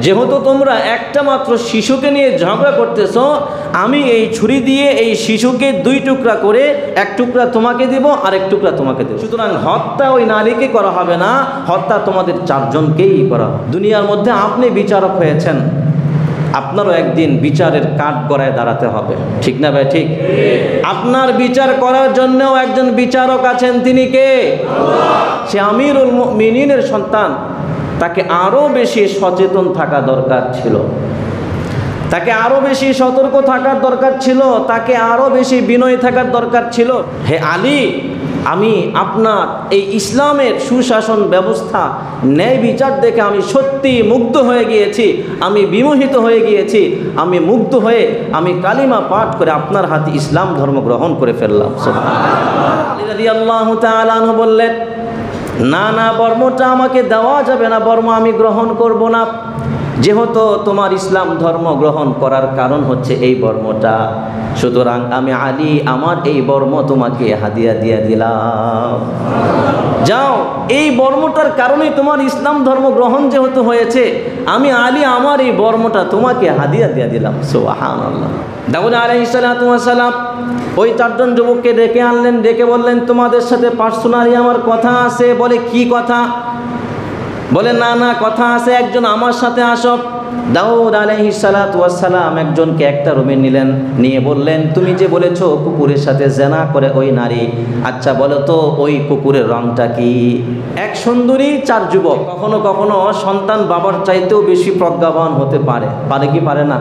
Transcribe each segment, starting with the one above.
যেহেতু তোমরা একটা মাত্র শিশুকে নিয়ে ঝগড়া করতেছ, আমি এই ছুরি দিয়ে এই শিশুকে 2 টুকরা করে, 1 টুকরা তোমাকে দেব আর 1 টুকরা তোমাকে দেব। সুতরাং হত্যা ওই নারীকে করা হবে না, হত্যা তোমাদের 4 জনকেই করা হবে। দুনিয়ার মধ্যে আপনি বিচারক হয়েছেন, আপনারও একদিন বিচারের কাঠগড়ায় দাঁড়াতে হবে, ঠিক না ভাই? ঠিক। আপনার বিচার করার জন্যও একজন বিচারক আছেন, তিনি কে? সে আমিরুল মুমিনিনের সন্তান। তাকে আরও বেশি সচেতন থাকা দরকার ছিল, তাকে আরও বেশি সতর্ক থাকার দরকার ছিল, তাকে আরও বেশি বিনয়ী থাকার দরকার ছিল। হে আলী, আমি আপনার এই ইসলামের সুশাসন ব্যবস্থা, ন্যায় বিচার দেখে আমি সত্যি মুগ্ধ হয়ে গিয়েছি, আমি বিমোহিত হয়ে গিয়েছি, আমি মুগ্ধ হয়ে আমি কালিমা পাঠ করে আপনার হাতে ইসলাম ধর্ম গ্রহণ করে ফেললাম। সুবহানাল্লাহ। আলী রাদিয়াল্লাহু তাআলা আনহু বললেন, না না, বর্মটা আমাকে দেওয়া যাবে না, বর্ম আমি গ্রহণ করব না। যেহেতু তোমার ইসলাম ধর্ম গ্রহণ করার কারণ হচ্ছে এই বর্মটা, সুতরাং আমি আলী আমার এই বর্ম তোমাকে হাদিয়া দিয়ে দিলাম। যাও, এই বর্মটার কারণেই তোমার ইসলাম ধর্ম গ্রহণ যেহেতু হয়েছে, আমি আলী আমার এই বর্মটা তোমাকে হাদিয়া দিয়ে দিলাম। সুবহানাল্লাহ। দাউদ আলাইহিস সালাতু ওয়াস সালাম ওই 4 জন যুবককে ডেকে আনলেন, ডেকে বললেন, তোমাদের সাথে পার্সোনালি আমার কথা আছে। বলে, কি কথা? বলে, না না, কথা আছে, একজন আমার সাথে আসো। দাউদ আলাইহিস সালাতু ওয়াস সালাম একজনকে একটা রুমে নিলেন, নিয়ে বললেন, তুমি যে বলেছো কুকুরের সাথে জেনা করে ওই নারী, আচ্ছা বলো তো ওই কুকুরের রংটা কি? এক সুন্দরী 4 যুবক। কখনো কখনো সন্তান বাবার চাইতেও বেশি প্রজ্ঞাবান হতে পারে, পারে কি পারে না?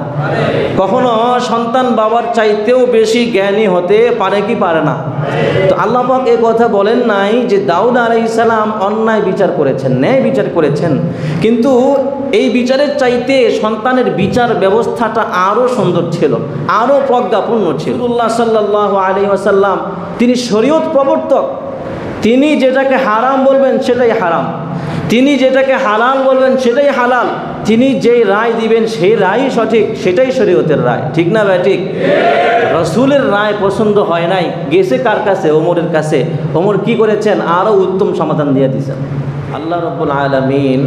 কখনো সন্তান বাবার চাইতেও বেশি জ্ঞানী হতে পারে কি পারে না? তো আল্লাহ পাক এই কথা বলেন নাই যে দাউদ আলাইহিস সালাম অন্যায় বিচার করেছেন, ন্যায় বিচার করেছেন, কিন্তু এই বিচারের চাইতে সন্তানের বিচার ব্যবস্থাটা আরও সুন্দর ছিল, আরও প্রজ্ঞাপূর্ণ ছিল। রাসূলুল্লাহ সাল্লাল্লাহু আলাইহি ওয়াসাল্লাম তিনি শরীয়ত প্রবর্তক। তিনি যেটাকে হারাম বলবেন সেটাই হারাম, তিনি যেটাকে হালাল বলবেন সেটাই হালাল, তিনি যেই রায় দিবেন সেই রায়ই সঠিক, সেটাই শরীয়তের রায়, ঠিক না ভাই? ঠিক। রাসূলের রায় পছন্দ হয় নাই, গেছে কার কাছে? ওমরের কাছে। ওমর কি করেছেন? আরও উত্তম সমাধান দিয়ে দিয়েছেন। আল্লাহ রাব্বুল আলামিন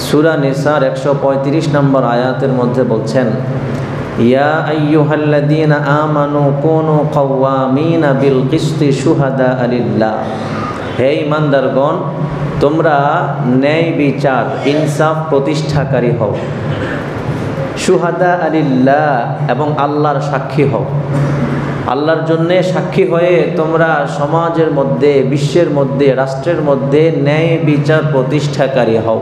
সূরা নিসার 135 নম্বর আয়াতের মধ্যে বলছেন, ইয়া আইয়ুহাল্লাযীনা আমানু কুনু কাওয়ামিনা বিল কিসতি শুহাদা লিল্লাহ। হে ঈমানদারগণ, তোমরা ন্যায় বিচার ইনসাফ প্রতিষ্ঠাকারী হও। শুহাদা লিল্লাহ, এবং আল্লাহর সাক্ষী হও। আল্লাহর জন্যে সাক্ষী হয়ে তোমরা সমাজের মধ্যে, বিশ্বের মধ্যে, রাষ্ট্রের মধ্যে ন্যায় বিচার প্রতিষ্ঠাকারী হও।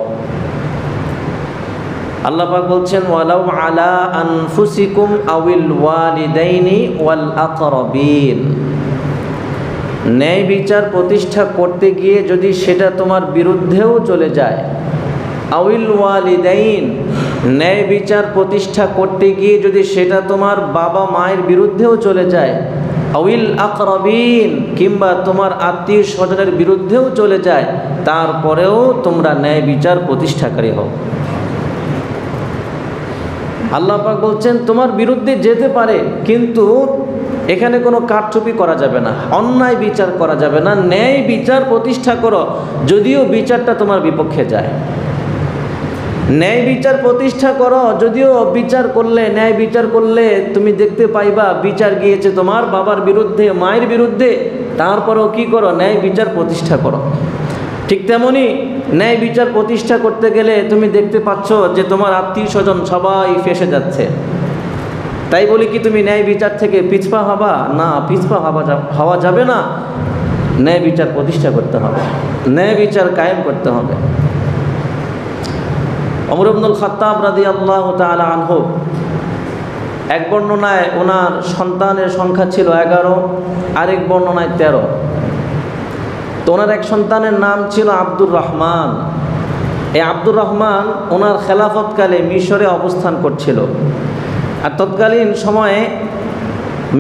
আল্লাহ পাক বলছেন, ওয়ালাউ আলা আনফুসিকুম আউল ওয়ালিদাইনি ওয়াল আকরাবিন। ন্যায় বিচার প্রতিষ্ঠা করতে গিয়ে যদি সেটা তোমার বিরুদ্ধেও চলে যায়, আউল ওয়ালিদাইন, ন্যায় বিচার প্রতিষ্ঠা করতে গিয়ে যদি সেটা তোমার বাবা মায়ের বিরুদ্ধেও চলে যায়, আউল আকরাবিন, কিংবা তোমার আত্মীয় স্বজনের বিরুদ্ধেও চলে যায়, তারপরেও তোমরা ন্যায় বিচার প্রতিষ্ঠাকারী হও। আল্লাহ পাক বলছেন তোমার বিরুদ্ধে যেতে পারে, কিন্তু এখানে কোনো কারচুপি করা যাবে না, অন্যায় বিচার করা যাবে না, ন্যায় বিচার প্রতিষ্ঠা করো, যদিও বিচারটা তোমার বিপক্ষে যায়। ন্যায় বিচার প্রতিষ্ঠা করো, যদিও বিচার করলে, ন্যায় বিচার করলে তুমি দেখতে পাইবা বিচার গিয়েছে তোমার বাবার বিরুদ্ধে, মায়ের বিরুদ্ধে, তারপরেও কি করো? ন্যায় বিচার প্রতিষ্ঠা করো। ঠিক তেমনি ন্যায় বিচার প্রতিষ্ঠা করতে গেলে তুমি দেখতে পাচ্ছ যে তোমার আত্মীয় স্বজন সবাই ফেঁসে যাচ্ছে, তাই বলি কি তুমি ন্যায় বিচার থেকে পিছপা হবা? না, পিছপা হওয়া যাবে না। ন্যায় বিচার প্রতিষ্ঠা করতে হবে, ন্যায় বিচার কায়েম করতে হবে। ওমর ইবনুল খাত্তাব রাদিয়াল্লাহু তাআলা আনহু, এক বর্ণনায় ওনার সন্তানের সংখ্যা ছিল 11, আরেক বর্ণনায় 13। তো ওনার এক সন্তানের নাম ছিল আব্দুর রহমান। এই আব্দুর রহমান ওনার খেলাফতকালে মিশরে অবস্থান করছিল, আর তৎকালীন সময়ে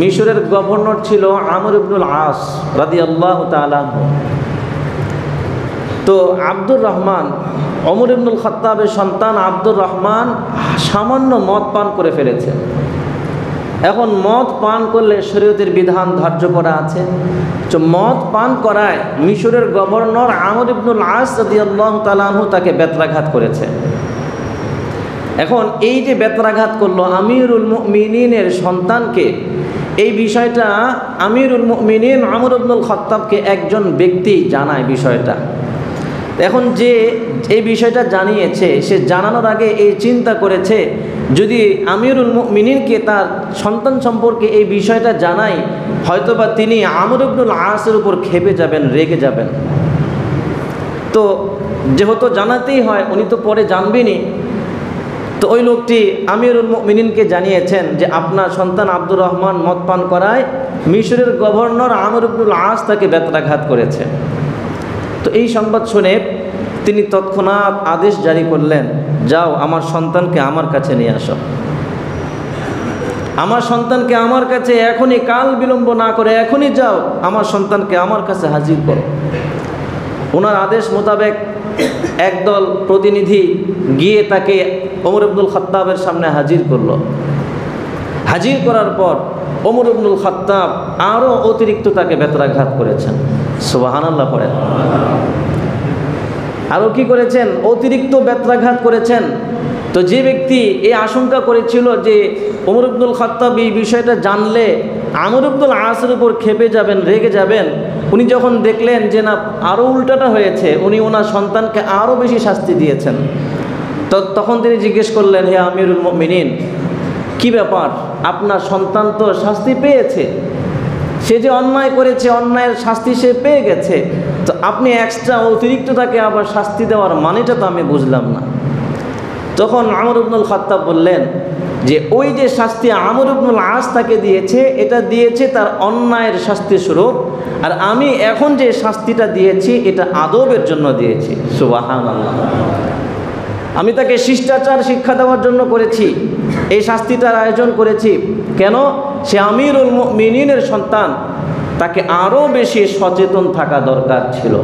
মিশরের গভর্নর ছিল আমর ইবনুল আস রাদিয়াল্লাহু তাআলা আনহু। তো আব্দুর রহমান, ওমর ইবনুল খাত্তাবের সন্তান আব্দুর রহমান সামান্য মদ পান করে ফেলেছে। এখন মদ পান করলে শরীয়তের বিধান ধার্য করা আছে, তো মদ পান করায় মিশরের গভর্নর আমর ইবনুল আস রাদিয়াল্লাহু তাআলা আনহু তাকে বেত্রাঘাত করেছে। এখন এই যে বেত্রাঘাত করলো আমিরুল মুমিনিনের সন্তানকে, এই বিষয়টা আমিরুল মুমিনিন ওমর ইবনুল খাত্তাবকে একজন ব্যক্তি জানায় বিষয়টা। এখন যে এই বিষয়টা জানিয়েছে, সে জানানোর আগে এই চিন্তা করেছে, যদি আমিরুল মুমিনিনকে তার সন্তান সম্পর্কে এই বিষয়টা জানাই, হয়তোবা তিনি আমর ইবনুল আসের উপর ক্ষেপে যাবেন, রেগে যাবেন। তো যেহেতু জানাতেই হয়, উনি তো পরে জানবেনই। তো ওই লোকটি আমিরুল মুমিনিনকে জানিয়েছেন যে আপনার সন্তান আব্দুর রহমান মদ পান করায় মিশরের গভর্নর আমর ইবনুল আস তাকে বেত্রাঘাত করেছে। তো এই সংবাদ শুনে তিনি তৎক্ষণাৎ আদেশ জারি করলেন, যাও আমার সন্তানকে আমার কাছে নিয়ে আসো, আমার সন্তানকে আমার কাছে এখনই, কাল বিলম্ব না করে এখনই যাও, আমার সন্তানকে আমার কাছে হাজির করো। ওনার আদেশ মোতাবেক একদল প্রতিনিধি গিয়ে তাকে ওমর ইবনুল খাত্তাবের সামনে হাজির করল। হাজির করার পর ওমর ইবনুল খাত্তাব আরও অতিরিক্ত তাকে বেত্রাঘাত করেছেন। সুবহানাল্লাহ পড়েন। আরও কি করেছেন? অতিরিক্ত বেত্রাঘাত করেছেন। তো যে ব্যক্তি এই আশঙ্কা করেছিল যে ওমর ইবনুল খাত্তাব এই বিষয়টা জানলে আমর ইবনুল আসের উপর ক্ষেপে যাবেন, রেগে যাবেন, উনি যখন দেখলেন যে না, আরও উল্টাটা হয়েছে, উনি ওনার সন্তানকে আরও বেশি শাস্তি দিয়েছেন। তো তখন তিনি জিজ্ঞেস করলেন, হে আমিরুল মুমিনিন, কি ব্যাপার? আপনার সন্তান তো শাস্তি পেয়েছে, সে যে অন্যায় করেছে, অন্যায়ের শাস্তি সে পেয়ে গেছে, তো আপনি এক্সট্রা অতিরিক্ত তাকে আবার শাস্তি দেওয়ার মানেটা তো আমি বুঝলাম না। তখন আমর ইবনুল খাত্তাব বললেন যে ওই যে শাস্তি আমর ইবনুল আস তাকে দিয়েছে, এটা দিয়েছে তার অন্যায়ের শাস্তি স্বরূপ, আর আমি এখন যে শাস্তিটা দিয়েছি এটা আদবের জন্য দিয়েছি। সুবহানাল্লাহ। আমি তাকে শিষ্টাচার শিক্ষা দেওয়ার জন্য করেছি, এই শাস্তিটার আয়োজন করেছি। কেন? সে আমিরুল মুমিনিনের সন্তান, তাকে আরও বেশি সচেতন থাকা দরকার ছিল,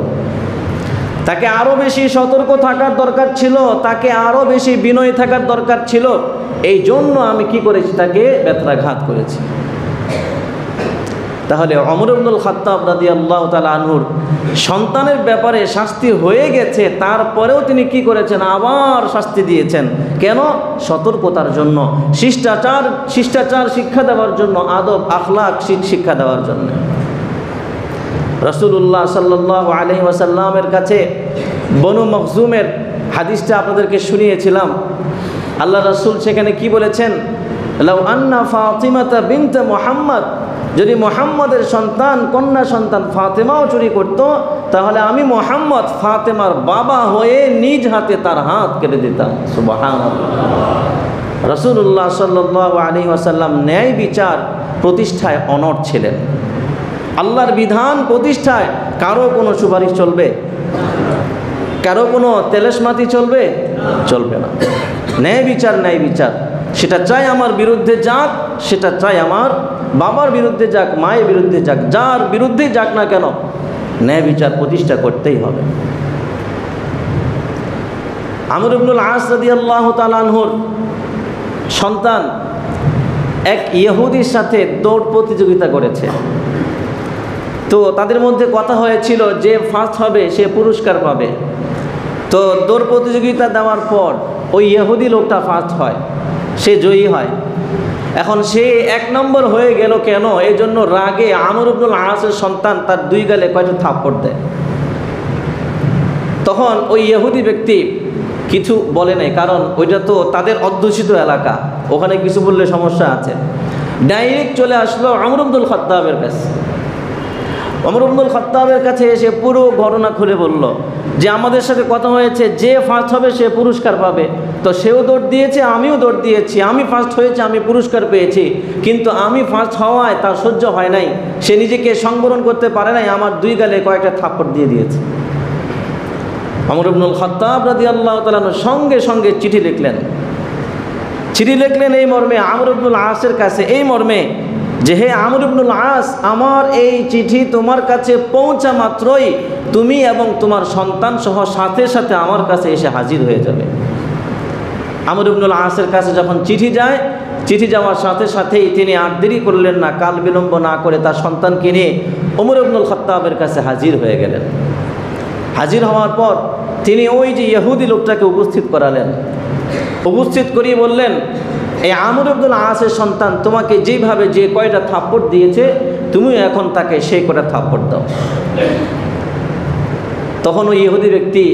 তাকে আরও বেশি সতর্ক থাকার দরকার ছিল, তাকে আরও বেশি বিনয়ী থাকার দরকার ছিল। এই জন্য আমি কি করেছি? তাকে বেত্রাঘাত করেছি। তাহলে ওমর ইবনুল খাত্তাব রাদিয়াল্লাহু তাআলা আনহুর সন্তানের ব্যাপারে শাস্তি হয়ে গেছে, তারপরেও তিনি কি করেছেন? আবার শাস্তি দিয়েছেন। কেন? সতর্কতার জন্য, শিষ্টাচার শিক্ষা দেওয়ার জন্য, আদব আখলাক শিক্ষা দেওয়ার জন্য। রাসূলুল্লাহ সাল্লাল্লাহু আলাইহি ওয়াসাল্লামের কাছে বনু মখজুমের হাদিসটা আপনাদেরকে শুনিয়েছিলাম। আল্লাহ রাসূল সেখানে কি বলেছেন? লাউ আন্না ফাতিমাতা বিনত মুহাম্মদ, যদি মুহাম্মদের সন্তান, কন্যা সন্তান ফাতেমাও চুরি করত, তাহলে আমি মুহাম্মদ ফাতেমার বাবা হয়ে নিজ হাতে তার হাত কেটে দিতাম। সুবহানাল্লাহ। রাসূলুল্লাহ সাল্লাল্লাহু আলাইহি ওয়াসাল্লাম ন্যায় বিচার প্রতিষ্ঠায় অনড় ছিলেন। আল্লাহর বিধান প্রতিষ্ঠায় কারো কোনো সুপারিশ চলবে? কারো কোনো তেলেশমাতি চলবে? চলবে না। ন্যায় বিচার, ন্যায় বিচার, সেটা চাই আমার বিরুদ্ধে যাক, সেটা চাই আমার বাবার বিরুদ্ধে যাক, মায়ের বিরুদ্ধে যাক, যার বিরুদ্ধেই যাক না কেন, ন্যায় বিচার প্রতিষ্ঠা করতেই হবে। আমর ইবনুল আস রাদিয়াল্লাহু তাআলা আনহুর সন্তান এক ইহুদির সাথে দৌড় প্রতিযোগিতা করেছে। তো তাদের মধ্যে কথা হয়েছিল যে ফার্স্ট হবে সে পুরস্কার পাবে। তো দৌড় প্রতিযোগিতা দেওয়ার পর ওই ইহুদি লোকটা ফার্স্ট হয়, সে জয়ী হয়। এখন সে 1 নম্বর হয়ে গেল কেন? এই জন্য রাগে আমর ইবনুল আসের সন্তান তার 2 গালে কয়টা থাপ্পড় দেয়। তখন ওই ইহুদি ব্যক্তি কিছু বলে নাই, কারণ ওইটা তো তাদের অধ্যুষিত এলাকা, ওখানে কিছু বললে সমস্যা আছে। ডাইরেক্ট চলে আসলো ওমর ইবনুল খাত্তাবের কাছে। ওমর ইবনুল খাত্তাবের কাছে এসে পুরো ঘটনা খুলে বলল যে আমাদের সাথে কথা হয়েছে, যে ফার্স্ট হবে সে পুরস্কার পাবে। তো সেও দৌড় দিয়েছে, আমিও দৌড় দিয়েছি, আমি ফার্স্ট হয়েছে, আমি পুরস্কার পেয়েছি, কিন্তু আমি ফার্স্ট হওয়ায় তার সহ্য হয় নাই, সে নিজেকে সংবরণ করতে পারে নাই, আমার 2 গালে কয়েকটা থাপ্পড় দিয়ে দিয়েছে। ওমর ইবনুল খাত্তাব রাদিয়াল্লাহু তাআলা সঙ্গে সঙ্গে চিঠি লিখলেন এই মর্মে আমর ইবনুল আসের কাছে, এই মর্মে যে হে আমর ইবনুল আস, আমার এই চিঠি তোমার কাছে পৌঁছা মাত্রই তুমি এবং তোমার সন্তান সহ সাথে সাথে আমার কাছে এসে হাজির হয়ে যাবে। আমর ইবনুল আসের কাছে যখন চিঠি যায়, চিঠি যাওয়ার সাথে সাথেই তিনি আর দেরি করলেন না, কাল বিলম্ব না করে তার সন্তানকে নিয়ে ওমর ইবনুল খাত্তাবের কাছে হাজির হয়ে গেলেন। হাজির হওয়ার পর তিনি ওই যে ইহুদি লোকটাকে উপস্থিত করালেন। উপস্থিত করিয়ে বললেন, এই আমর ইবনুল আসের সন্তান তোমাকে যেভাবে যে কয়টা থাপ্পড় দিয়েছে, তুমিও এখন তাকে সেই কয়টা থাপ্পড় দাও। তখন ওই ইহুদি ব্যক্তি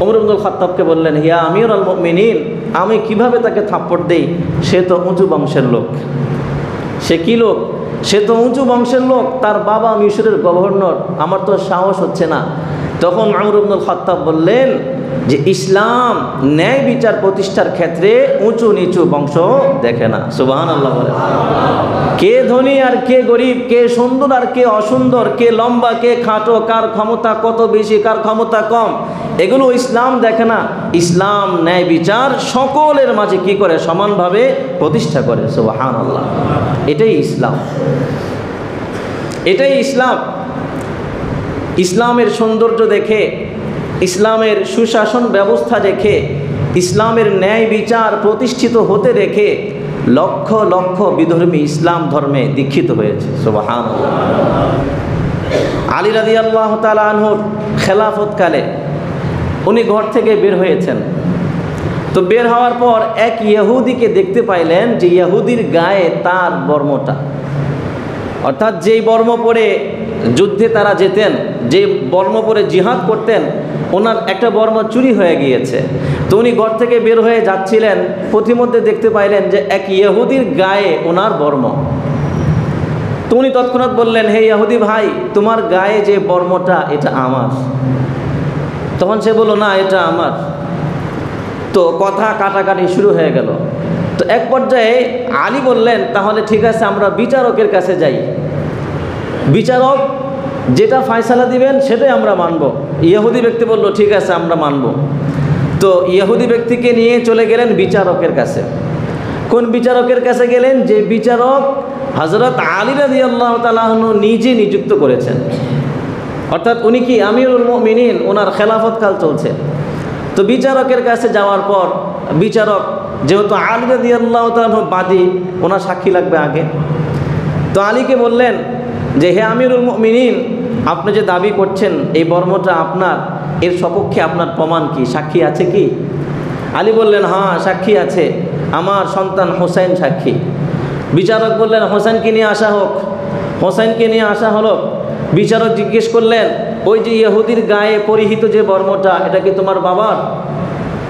ওমর ইবনুল খাত্তাবকে বললেন, ইয়া আমিরুল মুমিনিন, আমি কিভাবে তাকে থাপ্পড় দেই? সে তো উঁচু বংশের লোক। সে কি লোক? সে তো উঁচু বংশের লোক, তার বাবা মিশরের গভর্নর, আমার তো সাহস হচ্ছে না। তখন ওমর ইবনুল খাত্তাব বললেন যে ইসলাম ন্যায় বিচার প্রতিষ্ঠার ক্ষেত্রে উঁচু নিচু বংশ দেখে না। সুবহানাল্লাহ বলে। কে ধনী আর কে গরিব, কে সুন্দর আর কে অসুন্দর, কে লম্বা কে খাটো, কার ক্ষমতা কত বেশি কার ক্ষমতা কম, এগুলো ইসলাম দেখে না। ইসলাম ন্যায় বিচার সকলের মাঝে কি করে? সমানভাবে প্রতিষ্ঠা করে। সুবহানাল্লাহ। এটাই ইসলাম, এটাই ইসলাম। ইসলামের সৌন্দর্য দেখে, ইসলামের সুশাসন ব্যবস্থা দেখে, ইসলামের ন্যায় বিচার প্রতিষ্ঠিত হতে দেখে লক্ষ লক্ষ বিধর্মী ইসলাম ধর্মে দীক্ষিত হয়েছে। সুবহানাল্লাহ। আলী রাদিয়াল্লাহু তাআলা আনহুর খেলাফতকালে উনি ঘর থেকে বের হয়েছেন। তো বের হওয়ার পর এক ইহুদিকে দেখতে পাইলেন যে ইহুদির গায়ে তার বর্মটা, অর্থাৎ যেই বর্ম পরে যুদ্ধে তারা যেতেন, যে বর্ম পরে জিহাদ করতেন, ওনার একটা বর্ম চুরি হয়ে গিয়েছে। তো উনি ঘর থেকে বের হয়ে যাচ্ছিলেন, পথিমধ্যে দেখতে পাইলেন যে এক ইহুদির গায়ে ওনার বর্ম। তো উনি তৎক্ষণাৎ বললেন, হে ইহুদি ভাই, তোমার গায়ে যে বর্মটা এটা আমার। তখন সে বলল, না এটা আমার। তো কথা কাটাকাটি শুরু হয়ে গেল। তো এক পর্যায়ে আলী বললেন, তাহলে ঠিক আছে, আমরা বিচারকের কাছে যাই, বিচারক যেটা ফয়সালা দিবেন সেটাই আমরা মানব। ইহুদি ব্যক্তি বলল, ঠিক আছে আমরা মানব। তো ইহুদি ব্যক্তিকে নিয়ে চলে গেলেন বিচারকের কাছে। কোন বিচারকের কাছে গেলেন? যে বিচারক হযরত আলী রাদিয়াল্লাহু তাআলা আনহু নিজে নিযুক্ত করেছেন, অর্থাৎ উনি কি আমিরুল মুমিনিন, ওনার খেলাফতকাল চলছে। তো বিচারকের কাছে যাওয়ার পর বিচারক, যেহেতু আলী রাদিয়াল্লাহু তাআলা আনহু বাদী, ওনার সাক্ষী লাগবে আগে। তো আলীকে বললেন যে, হে আমিরুল মুমিনিন, আপনি যে দাবি করছেন এই বর্মটা আপনার, এর সপক্ষে আপনার প্রমাণ কি? সাক্ষী আছে কি? আলী বললেন, হ্যাঁ সাক্ষী আছে, আমার সন্তান হোসেন সাক্ষী। বিচারক বললেন, হোসেনকে নিয়ে আসা হোক। হোসেনকে নিয়ে আসা হলো। বিচারক জিজ্ঞেস করলেন, ওই যে ইহুদির গায়ে পরিহিত যে বর্মটা, এটা কি তোমার বাবার?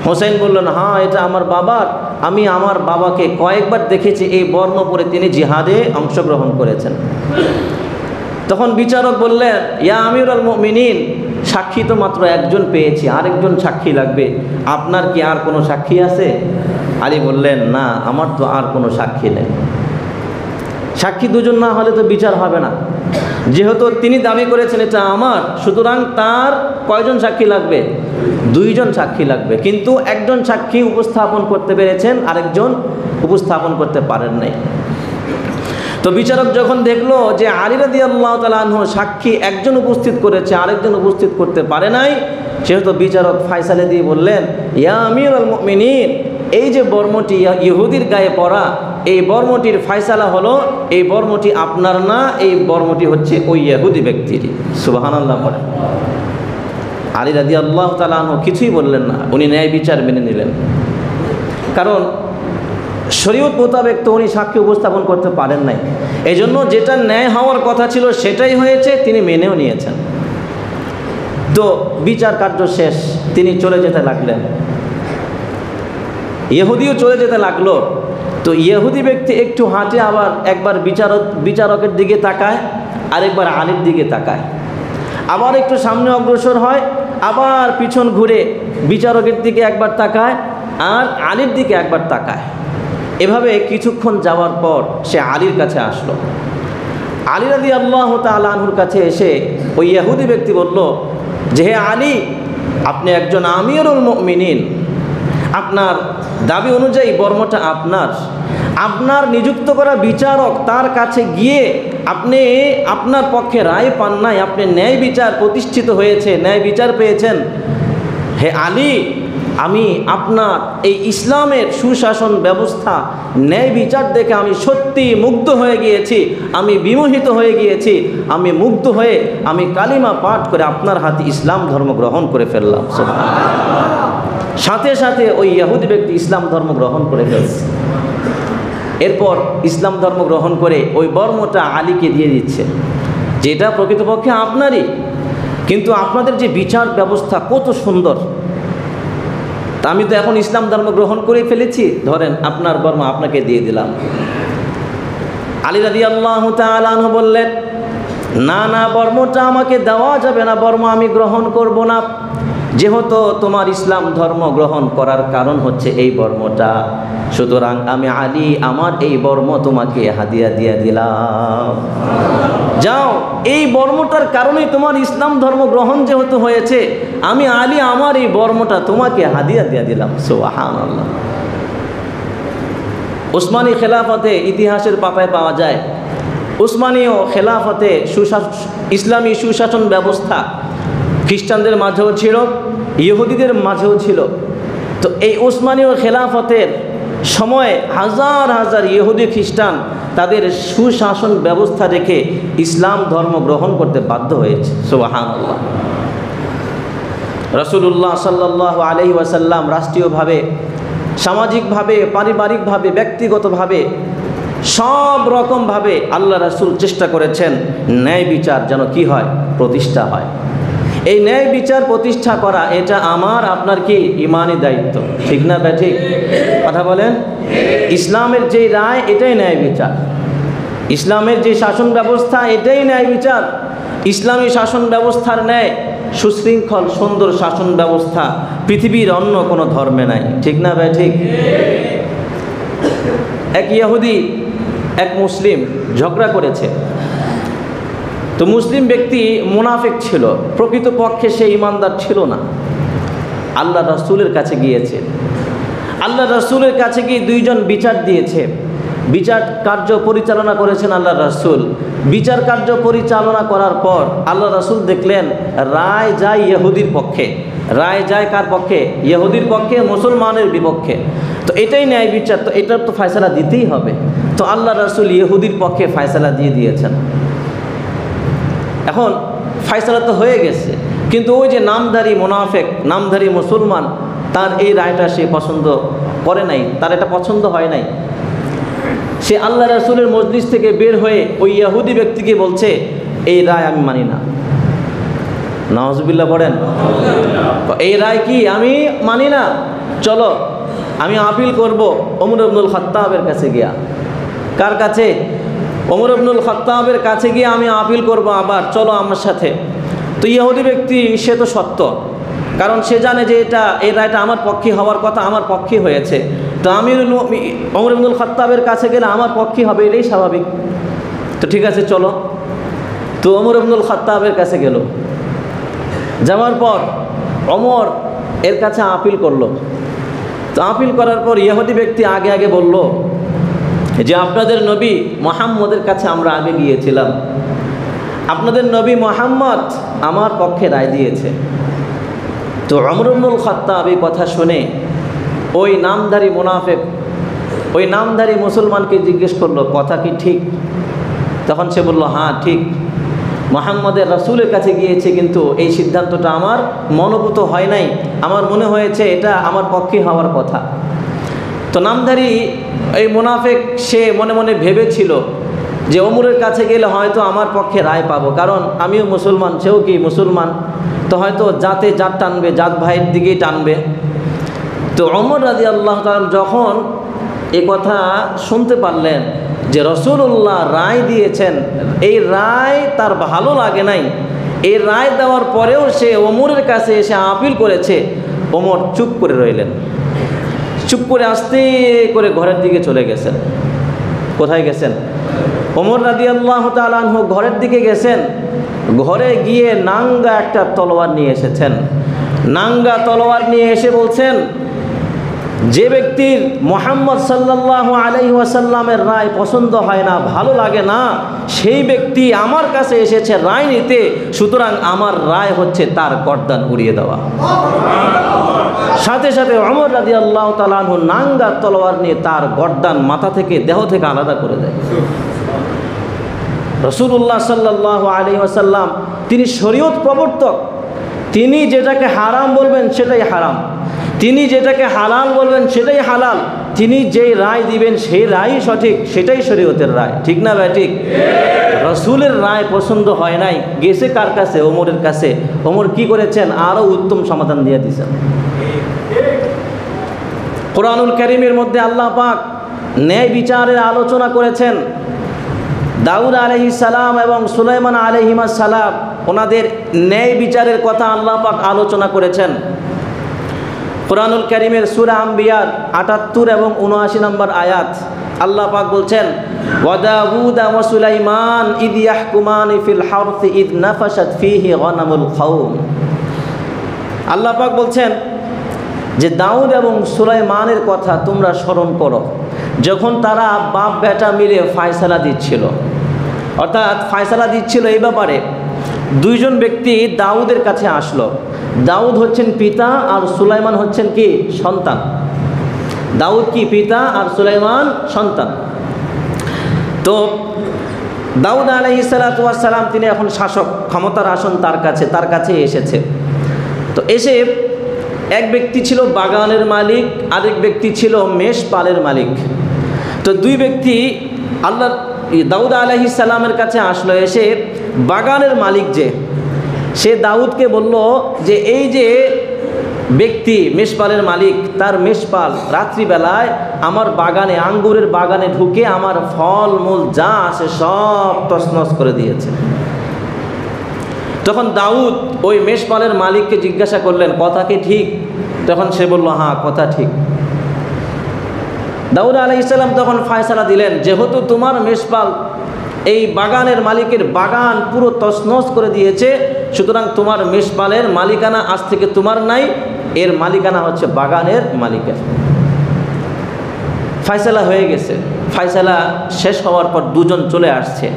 হোসেন বললেন, হ্যাঁ এটা আমার বাবার। আমি আমার বাবাকে কয়েকবার দেখেছি এই বর্ম পরে তিনি জিহাদে অংশগ্রহণ করেছেন। তখন বিচারক বললেন, ইয়া আমিরুল মুমিনিন, সাক্ষী তো মাত্র একজন পেয়েছি, আরেকজন সাক্ষী লাগবে, আপনার কি আর কোনো সাক্ষী আছে? আলী বললেন, না আমার তো আর কোনো সাক্ষী নেই। সাক্ষী দুজন না হলে তো বিচার হবে না। যেহেতু তিনি দাবি করেছেন এটা আমার, সুতরাং তার কয়জন সাক্ষী লাগবে? দুইজন সাক্ষী লাগবে। কিন্তু একজন সাক্ষী উপস্থাপন করতে পেরেছেন, আরেকজন উপস্থাপন করতে পারেন নাই। তো বিচারক যখন দেখলো যে আলী রাদিয়াল্লাহু তাআলা আনহু সাক্ষী একজন উপস্থিত করেছে, আরেকজন উপস্থিত করতে পারে নাই, সেহেতু বিচারক ফয়সালা দিয়ে বললেন, ইয়া আমিরুল মুমিনিন, এই যে বর্মটি ইহুদির গায়ে পরা, এই বর্মটির ফয়সালা হলো এই বর্মটি আপনার না, এই বর্মটি হচ্ছে ওই ইহুদি ব্যক্তির। সুবহানাল্লাহ বলেন। আলী রাদিয়াল্লাহু তাআলা আনহু কিছুই বললেন না, উনি ন্যায় বিচার মেনে নিলেন। কারণ শরীয়ত মোতাবেক তো উনি সাক্ষী উপস্থাপন করতে পারেন নাই, এই জন্য যেটা ন্যায় হওয়ার কথা ছিল সেটাই হয়েছে, তিনি মেনেও নিয়েছেন। তো বিচার কার্য শেষ, তিনি চলে যেতে লাগলেন। ইহুদিও চলে যেতে লাগলো। তো ইহুদি ব্যক্তি একটু হাঁটে, আবার একবার বিচারকের দিকে তাকায়, আরেকবার আলীর দিকে তাকায়, আবার একটু সামনে অগ্রসর হয়, আবার পিছন ঘুরে বিচারকের দিকে একবার তাকায় আর আলীর দিকে একবার তাকায়। এভাবে কিছুক্ষণ যাওয়ার পর সে আলীর কাছে আসলো। আলী রাদিয়াল্লাহু তাআলা আনহুর কাছে এসে ওই ইহুদি ব্যক্তি বলল যে, হে আলী, আপনি একজন আমিরুল মুমিনিন, আপনার দাবি অনুযায়ী বর্মটা আপনার। আপনার নিযুক্ত করা বিচারক তার কাছে গিয়ে আপনি আপনার পক্ষে রায় পান নাই, আপনি ন্যায় বিচার প্রতিষ্ঠিত হয়েছে, ন্যায় বিচার পেয়েছেন। হে আলী, আমি আপনার এই ইসলামের সুশাসন ব্যবস্থা, ন্যায় বিচার দেখে আমি সত্যি মুগ্ধ হয়ে গিয়েছি, আমি বিমোহিত হয়ে গিয়েছি। আমি মুগ্ধ হয়ে আমি কালিমা পাঠ করে আপনার হাতে ইসলাম ধর্ম গ্রহণ করে ফেললাম। সুবহানাল্লাহ। সাথে সাথে ওই ইহুদি ব্যক্তি ইসলাম ধর্ম গ্রহণ করে ফেলছে। এরপর ইসলাম ধর্ম গ্রহণ করে ওই বর্মটা আলীকে দিয়ে দিচ্ছে, যেটা প্রকৃতপক্ষে আপনারই, কিন্তু আপনাদের যে বিচার ব্যবস্থা কত সুন্দর। তা আমি তো এখন ইসলাম ধর্ম গ্রহণ করে ফেলেছি, ধরেন আপনার বর্ম আপনাকে দিয়ে দিলাম। আলী রাদিয়াল্লাহু তাআলা আনহু বললেন, না না, বর্মটা আমাকে দেওয়া যাবে না, বর্ম আমি গ্রহণ করব না, যেহেতু তোমার ইসলাম ধর্ম গ্রহণ করার কারণ হচ্ছে এই বর্মটা, সুতরাং আমি আলী আমার এই বর্ম তোমাকে হাদিয়া দিয়ে দিলাম। যাও, এই বর্মটার কারণেই তোমার ইসলাম ধর্ম গ্রহণ যেহেতু হয়েছে, আমি আলী আমার এই বর্মটা তোমাকে হাদিয়া দিয়ে দিলাম। সুবহানাল্লাহ। উসমানী খেলাফতে ইতিহাসের পাতায় পাওয়া যায়, উসমানীয় খেলাফতে ইসলামী সুশাসন ব্যবস্থা খ্রিস্টানদের মাঝেও ছিল, ইহুদিদের মাঝেও ছিল। তো এই উসমানীয় খেলাফতের সময়ে হাজার হাজার ইহুদি খ্রিস্টান তাদের সুশাসন ব্যবস্থা রেখে ইসলাম ধর্ম গ্রহণ করতে বাধ্য হয়েছে। সুবহানাল্লাহ। রাসূলুল্লাহ সাল্লাল্লাহু আলাইহি ওয়াসাল্লাম রাষ্ট্রীয়ভাবে, সামাজিকভাবে, পারিবারিকভাবে, ব্যক্তিগতভাবে সব রকমভাবে আল্লাহ রাসূল চেষ্টা করেছেন ন্যায় বিচার যেন কি হয়, প্রতিষ্ঠা হয়। এই ন্যায় বিচার প্রতিষ্ঠা করা এটা আমার আপনার কি ইমানি দায়িত্ব, ঠিক না ব্যাঠিক? কথা বলেন। ইসলামের যে রায় এটাই ন্যায় বিচার, ইসলামের যে শাসন ব্যবস্থা এটাই ন্যায় বিচার। ইসলামী শাসন ব্যবস্থার ন্যায় সুশৃঙ্খল সুন্দর শাসন ব্যবস্থা পৃথিবীর অন্য কোনো ধর্মে নাই, ঠিক না ব্যাঠিক? এক ইহুদি এক মুসলিম ঝগড়া করেছে। তো মুসলিম ব্যক্তি মুনাফিক ছিল, প্রকৃতপক্ষে সে ইমানদার ছিল না। আল্লাহ রাসূলের কাছে গিয়েছে, আল্লাহ রাসূলের কাছে গিয়ে দুইজন বিচার দিয়েছে। বিচার কার্য পরিচালনা করেছেন আল্লাহ রাসূল। বিচার কার্য পরিচালনা করার পর আল্লাহ রাসূল দেখলেন রায় যায় ইহুদির পক্ষে। রায় যায় কার পক্ষে? ইহুদির পক্ষে, মুসলমানের বিপক্ষে। তো এটাই ন্যায় বিচার, তো এটার তো ফয়সালা দিতেই হবে। তো আল্লাহ রাসূল ইহুদির পক্ষে ফয়সালা দিয়ে দিয়েছেন। এখন ফয়সালা তো হয়ে গেছে, কিন্তু ওই যে নামধারী মুনাফিক, নামধারী মুসলমান, তার এই রায়টা সে পছন্দ করে নাই, তার এটা পছন্দ হয় নাই। সে আল্লাহ রাসূলের মজলিস থেকে বের হয়ে ওই ইহুদি ব্যক্তিকে বলছে, এই রায় আমি মানি না। নাউজুবিল্লাহ পড়েন। এই রায় কি আমি মানি না, চলো আমি আপিল করব ওমর ইবনুল খাত্তাবের কাছে গিয়া। কার কাছে? ওমর ইবনুল খাত্তাবের কাছে গিয়ে আমি আপিল করব, আবার চলো আমার সাথে। তো ইহুদি ব্যক্তি সে তো সত্য, কারণ সে জানে যে এই রায়টা আমার পক্ষে হওয়ার কথা, আমার পক্ষে হয়েছে। তো আমি ওমর ইবনুল খাত্তাবের কাছে গেলে আমার পক্ষে হবে, এটাই স্বাভাবিক। তো ঠিক আছে চলো। তো ওমর ইবনুল খাত্তাবের কাছে গেল, যাওয়ার পর ওমর এর কাছে আপিল করলো। তো আপিল করার পর ইহুদি ব্যক্তি আগে আগে বলল যে আপনাদের নবী মুহাম্মদের কাছে আমরা আগে গিয়েছিলাম, আপনাদের নবী মুহাম্মদ আমার পক্ষে রায় দিয়েছে। তো ওমর ইবনুল খাত্তাব এই কথা শুনে ওই নামধারী মুনাফিক, ওই নামধারী মুসলমানকে জিজ্ঞেস করলো, কথা কি ঠিক? তখন সে বলল, হ্যাঁ ঠিক, মুহাম্মদের রাসূলের কাছে গিয়েছে, কিন্তু এই সিদ্ধান্তটা আমার মনোভূত হয় নাই, আমার মনে হয়েছে এটা আমার পক্ষে হওয়ার কথা। তো নামধারী এই মুনাফিক সে মনে মনে ভেবেছিল যে ওমরের কাছে গেলে হয়তো আমার পক্ষে রায় পাবো, কারণ আমিও মুসলমান, সেও কি মুসলমান, তো হয়তো জাতে জাত টানবে, জাত ভাইয়ের দিকেই টানবে। তো ওমর রাদিয়াল্লাহু তাআলা যখন এ কথা শুনতে পারলেন যে রাসূলুল্লাহ রায় দিয়েছেন, এই রায় তার ভালো লাগে নাই, এই রায় দেওয়ার পরেও সে ওমরের কাছে এসে আপিল করেছে, ওমর চুপ করে রইলেন। চুপ করে আস্তে করে ঘরের দিকে চলে গেছেন। কোথায় গেছেন? ওমর রাদিয়াল্লাহু তাআলা আনহু ঘরের দিকে গেছেন। ঘরে গিয়ে নাঙ্গা একটা তলোয়ার নিয়ে এসেছেন। নাঙ্গা তলোয়ার নিয়ে এসে বলছেন, যে ব্যক্তির মুহাম্মদ সাল্লাল্লাহু আলাইহি ওয়াসাল্লামের রায় পছন্দ হয় না, ভালো লাগে না, সেই ব্যক্তি আমার কাছে এসেছে রায় নিতে, সুতরাং আমার রায় হচ্ছে তার গর্দান উড়িয়ে দেওয়া। সাথে সাথে ওমর রাদিয়াল্লাহু তাআলা আনহু নাঙ্গা তলোয়ার নিয়ে তার গর্দান মাথা থেকে, দেহ থেকে আলাদা করে দেয়। রাসূলুল্লাহ সাল্লাল্লাহু আলাইহি ওয়াসাল্লাম তিনি শরীয়ত প্রবর্তক, তিনি যেটাকে হারাম বলবেন সেটাই হারাম, তিনি যেটাকে হালাল বলবেন সেটাই হালাল, তিনি যেই রায় দিবেন সেই রায়ই সঠিক, সেটাই শরীয়তের রায়। ঠিক না ভাই? ঠিক। রসুলের রায় পছন্দ হয় নাই, গেছে কার কাছে? ওমরের কাছে। ওমর কি করেছেন? আরও উত্তম সমাধান দিয়ে দিয়েছেন। কোরআনুল কারীমের মধ্যে আল্লাহ পাক ন্যায় বিচারের আলোচনা করেছেন। দাউদ আলাইহিস সালাম এবং সুলাইমান আলাইহিস সালাম, ওনাদের ন্যায় বিচারের কথা আল্লাহ পাক আলোচনা করেছেন। কোরআনুল কারীমের সূরা আম্বিয়ার ৭৮ এবং ৭৯ নম্বর আয়াত আল্লাহ পাক বলছেন, ওয়া দাউদ ওয়া সুলাইমান ইদ ইয়াহকুমানি ফিল হারথি ইদ নাফাশাত ফীহি গনামুল কওম। আল্লাহ পাক বলছেন যে দাউদ এবং সুলাইমানের কথা তোমরা স্মরণ করো, যখন তারা বাপ বেটা মিলে ফায়সালা দিচ্ছিল। অর্থাৎ ফায়সালা দিচ্ছিল এই ব্যাপারে দুইজন ব্যক্তি দাউদের কাছে আসলো। দাউদ হচ্ছেন পিতা আর সুলাইমান হচ্ছেন কি? সন্তান। দাউদ কি? পিতা আর সুলাইমান সন্তান। তো দাউদ আলাইহিস সালাতু ওয়াস সালাম তিনি এখন শাসক, ক্ষমতার আসন তার কাছে এসেছে। তো এসে এক ব্যক্তি ছিল বাগানের মালিক, আরেক ব্যক্তি ছিল মেষপালের মালিক। তো দুই ব্যক্তি আল্লাহ দাউদ আলাইহিস সালামের কাছে আসলো। এসে বাগানের মালিক সে দাউদকে বলল যে এই যে ব্যক্তি মেষপালের মালিক, তার মেষপাল রাত্রিবেলায় আমার বাগানে, আঙ্গুরের বাগানে ঢুকে আমার ফল মূল যা আছে সব তছনছ করে দিয়েছে। তখন দাউদ ওই মেষপালের মালিককে জিজ্ঞাসা করলেন, কথা কি ঠিক? তখন সে বলল, হ্যাঁ কথা ঠিক। দাউদ আলাইহিস সালাম তখন ফয়সালা দিলেন, যেহেতু তোমার মেষপাল এই বাগানের মালিকের বাগান পুরো তছনছ করে দিয়েছে, সুতরাং তোমার মেষপালের মালিকানা আজ থেকে তোমার নাই, এর মালিকানা হচ্ছে বাগানের মালিকের। ফয়সালা হয়ে গেছে। ফয়সালা শেষ হওয়ার পর দুজন চলে আসছে।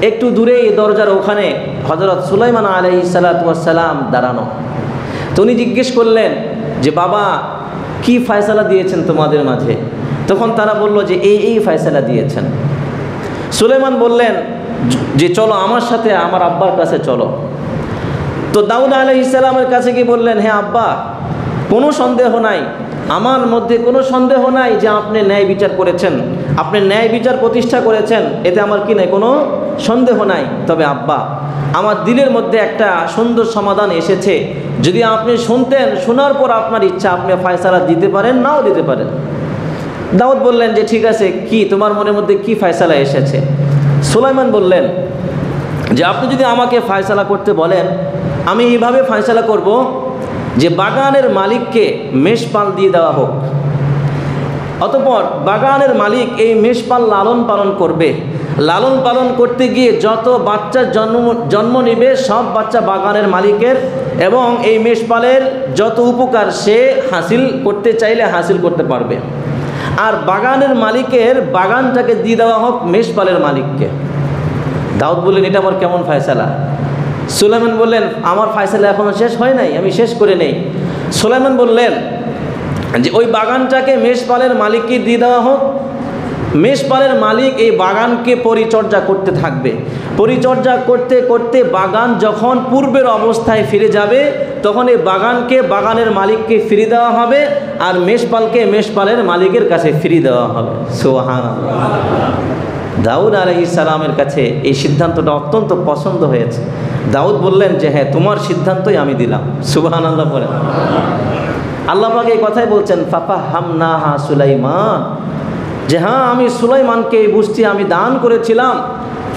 একটু দূরে এই দরজার ওখানে হযরত সুলাইমান আলাইহিস সালাতু ওয়াস সালাম দাঁড়ানো। তো উনি জিজ্ঞেস করলেন যে বাবা, কি ফয়সালা দিয়েছেন তোমাদের মাঝে? তখন তারা বলল যে এই ফয়সালা দিয়েছেন। সুলাইমান বললেন যে চলো আমার সাথে আমার আব্বার কাছে চলো। তো দাউদ আলাইহিস সালামের কাছে গিয়ে বললেন, হ্যাঁ আব্বা, কোনো সন্দেহ নাই, আমার মধ্যে কোনো সন্দেহ নাই যে আপনি ন্যায় বিচার করেছেন, আপনি ন্যায় বিচার প্রতিষ্ঠা করেছেন, এতে আমার কি নাই, কোনো সন্দেহ নাই। তবে আব্বা, আমার দিলের মধ্যে একটা সুন্দর সমাধান এসেছে, যদি আপনি শুনতেন, শোনার পর আপনার ইচ্ছা, আপনি ফয়সালা দিতে পারেন, নাও দিতে পারেন। দাউদ বললেন যে ঠিক আছে, কি তোমার মনের মধ্যে কি ফয়সালা এসেছে? সুলাইমান বললেন যে আপনি যদি আমাকে ফয়সালা করতে বলেন, আমি এইভাবে ফয়সালা করব যে বাগানের মালিককে মেষপাল দিয়ে দেওয়া হোক। অতঃপর বাগানের মালিক এই মেষপাল লালন পালন করবে। লালন পালন করতে গিয়ে যত বাচ্চার জন্ম নেবে সব বাচ্চা বাগানের মালিকের, এবং এই মেষপালের যত উপকার সে হাসিল করতে চাইলে হাসিল করতে পারবে। আর বাগানের মালিকের বাগানটাকে দিয়ে দেওয়া হোক মেষপালের মালিককে। দাউদ বললেন, এটা আমার কেমন ফয়সালা? সুলাইমান বললেন, আমার ফয়সালা এখনো শেষ হয় নাই, আমি শেষ করে নেই। সুলাইমান বললেন যে ওই বাগানটাকে মেষপালের মালিককে দিয়ে দেওয়া হোক। মেষপালের মালিক এই বাগানকে পরিচর্যা করতে থাকবে। পরিচর্যা করতে করতে বাগান যখন পূর্বের অবস্থায় ফিরে যাবে, তখন এই বাগানকে বাগানের মালিককে ফিরিয়ে দেওয়া হবে, আর মেষপালকে মেষপালের মালিকের কাছে ফিরিয়ে দেওয়া হবে। সুবহানাল্লাহ। দাউদ আলাইহিস সালামের কাছে এই সিদ্ধান্তটা অত্যন্ত পছন্দ হয়েছে। দাউদ বললেন যে হ্যাঁ, তোমার সিদ্ধান্তই আমি দিলাম। সুবহানাল্লাহ বলেন। আল্লাহ পাক এই কথাই বলছেন, ফাফাহামনাহা সুলাইমান, যে হ্যাঁ, আমি সুলাইমানকে এই বুঝটি আমি দান করেছিলাম,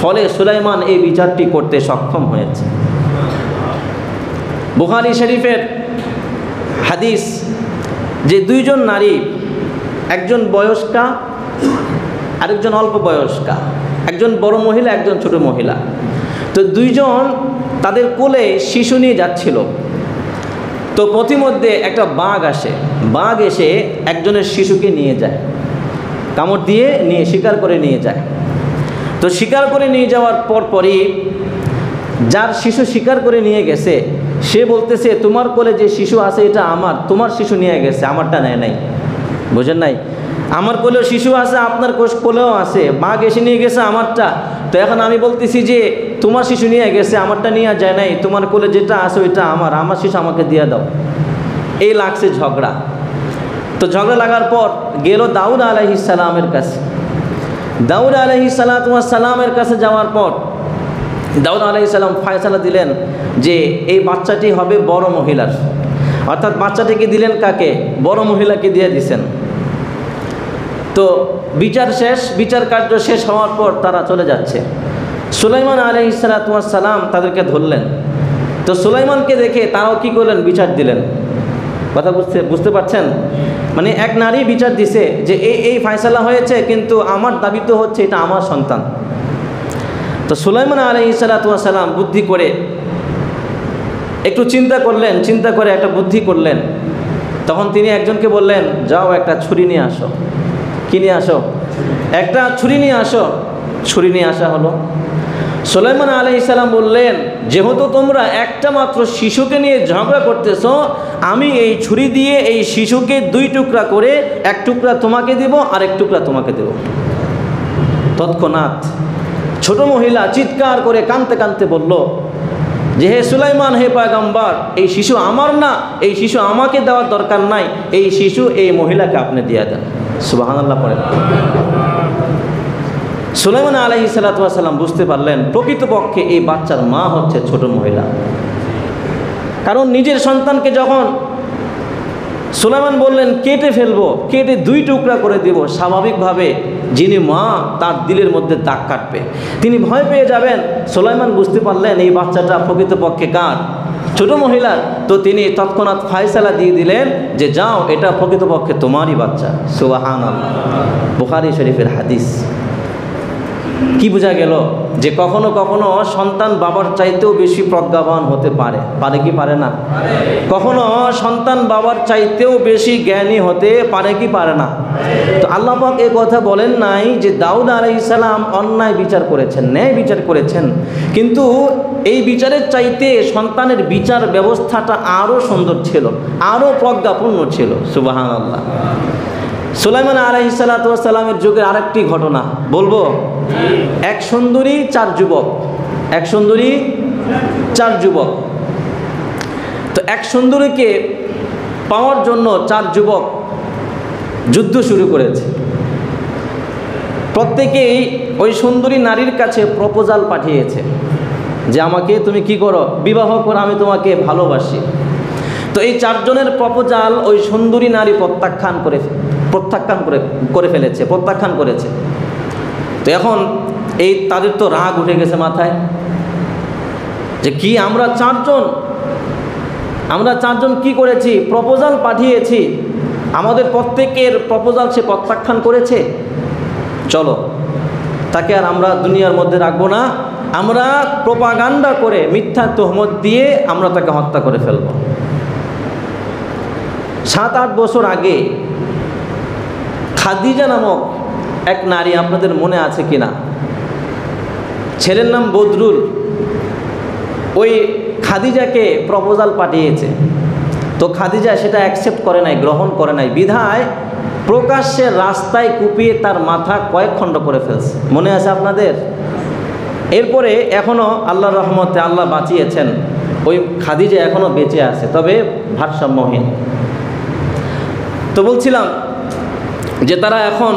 ফলে সুলাইমান এই বিচারটি করতে সক্ষম হয়েছে। বুখারী শরীফের হাদিস যে দুইজন নারী, একজন বয়স্কা আরেকজন অল্প বয়স্কা, একজন বড় মহিলা একজন ছোট মহিলা। তো দুইজন তাদের কোলে শিশু নিয়ে যাচ্ছিল। তো পথিমধ্যে একটা বাঘ আসে। বাঘ এসে একজনের শিশুকে নিয়ে যায়, কামড় দিয়ে শিকার করে নিয়ে যায়। তো শিকার করে নিয়ে যাওয়ার পরই যার শিশু শিকার করে নিয়ে গেছে সে বলতেছে, তোমার কোলে যে শিশু আছে এটা আমার, তোমার শিশু নিয়ে গেছে, আমারটা নেয় নাই। বুঝেন নাই? আমার কোলেও শিশু আছে, আপনার কোলেও আছে, বাঘ এসে নিয়ে গেছে আমারটা। তো এখন আমি বলতেছি যে তোমার শিশু নিয়ে গেছে, আমারটা নিয়ে যায় নাই, তোমার কোলে যেটা আছে ওইটা আমার, আমার শিশু আমাকে দিয়ে দাও। এই লাগছে ঝগড়া। তো ঝগড়া লাগার পর গেল দাউদ আলাইহিস সালামের কাছে। দাউদ আলাইহিস সালামের কাছে যাওয়ার পর দাউদ আলাইহিস সালাম ফয়সালা দিলেন যে এই বাচ্চাটি হবে বড় মহিলার, অর্থাৎ বাচ্চাটিকে দিলেন কাকে? বড় মহিলাকে দিয়ে দিছেন। তো বিচার শেষ, বিচার কার্য শেষ হওয়ার পর তারা চলে যাচ্ছে। সুলাইমান আলাইহিস সালাম তাদেরকে ধরলেন। তো সুলাইমানকে দেখে তারাও কি করলেন? বিচার দিলেন। কথা বুঝতে পারছেন? মানে এক নারী বিচার দিছে যে এই ফয়সালা হয়েছে, কিন্তু আমার দাবি তো হচ্ছে এটা আমার সন্তান। তো সুলাইমান আলাইহিস সালাম বুদ্ধি করে একটু চিন্তা করলেন, চিন্তা করে একটা বুদ্ধি করলেন। তখন তিনি একজনকে বললেন, যাও একটা ছুরি নিয়ে আসো। কি নিয়ে আসো? একটা ছুরি নিয়ে আসো। ছুরি নিয়ে আসা হলো। সুলাইমান আলাইহিস সালাম বললেন, যেহেতু তোমরা একটা মাত্র শিশুকে নিয়ে ঝগড়া করতেছো, আমি এই ছুরি দিয়ে এই শিশুকে 2 টুকরা করে, 1 টুকরা তোমাকে দেব আর 1 টুকরা তোমাকে দেব। তৎক্ষণাৎ ছোট মহিলা চিৎকার করে কাঁদতে কাঁদতে বলল যে, হে সুলাইমান, হে পয়গম্বর, এই শিশু আমার না, এই শিশু আমাকে দেওয়ার দরকার নাই, এই শিশু এই মহিলাকে আপনি দিয়ে দেন। সুবহানাল্লাহ পড়েন। সুলাইমান আলাইহিস সালাম বুঝতে পারলেন প্রকৃতপক্ষে এই বাচ্চার মা হচ্ছে ছোট মহিলা। কারণ নিজের সন্তানকে যখন সুলাইমান বললেন কেটে ফেলবো, কেটে 2 টুকরা করে দেব, স্বাভাবিকভাবে যিনি মা তার দিলের মধ্যে দাগ কাটবে, তিনি ভয় পেয়ে যাবেন। সুলাইমান বুঝতে পারলেন এই বাচ্চাটা প্রকৃতপক্ষে কার? ছোট মহিলার। তো তিনি তৎক্ষণাৎ ফয়সালা দিয়ে দিলেন যে যাও, এটা প্রকৃতপক্ষে তোমারই বাচ্চা। সুবহানাল্লাহ, বুখারী শরীফের হাদিস। কি বোঝা গেল? যে কখনো কখনো সন্তান বাবার চাইতেও বেশি প্রজ্ঞাবান হতে পারে। পারে কি পারে না? কখনো সন্তান বাবার চাইতেও বেশি জ্ঞানী হতে পারে কি পারে না? তো আল্লাহ পাক এই কথা বলেন নাই যে দাউদ আলাইহিস সালাম অন্যায় বিচার করেছেন, ন্যায় বিচার করেছেন, কিন্তু এই বিচারের চাইতে সন্তানের বিচার ব্যবস্থাটা আরও সুন্দর ছিল, আরও প্রজ্ঞাপূর্ণ ছিল। সুবহানাল্লাহ। সুলাইমান আলাইহিস সালামের যুগের আরেকটি ঘটনা বলবো। এক সুন্দরী 4 যুবক, এক সুন্দরী 4 যুবক। তো এক সুন্দরীকে পাওয়ার জন্য 4 যুবক যুদ্ধ শুরু করেছে। প্রত্যেকেই ওই সুন্দরী নারীর কাছে প্রপোজাল পাঠিয়েছে যে আমাকে তুমি কি করো? বিবাহ করো, আমি তোমাকে ভালোবাসি। তো এই 4 জনের প্রপোজাল ওই সুন্দরী নারী প্রত্যাখ্যান করেছে। তো এখন এই তাদের তো রাগ উঠে গেছে মাথায় যে কি আমরা 4 জন কি করেছি? প্রপোজাল পাঠিয়েছি, আমাদের প্রত্যেকের প্রপোজাল সে প্রত্যাখ্যান করেছে। চলো তাকে আর আমরা দুনিয়ার মধ্যে রাখবো না, আমরা প্রোপাগান্ডা করে মিথ্যা তহমত দিয়ে আমরা তাকে হত্যা করে ফেলব। 7-8 বছর আগে খাদিজা নামক এক নারী, আপনাদের মনে আছে কিনা? ছেলের নাম বদরুল। ওই খাদিজাকে প্রপোজাল পাঠিয়েছে। তো খাদিজা সেটা অ্যাকসেপ্ট করে নাই, গ্রহণ করে নাই, বিধায় প্রকাশ্যে রাস্তায় কুপিয়ে তার মাথা কয়েক খণ্ড করে ফেলছে। মনে আছে আপনাদের? এরপরে এখনও আল্লাহর রহমতে আল্লাহ বাঁচিয়েছেন, ওই খাদিজা এখনও বেঁচে আছে, তবে ভারসাম্যহীন। তো বলছিলাম যে তারা এখন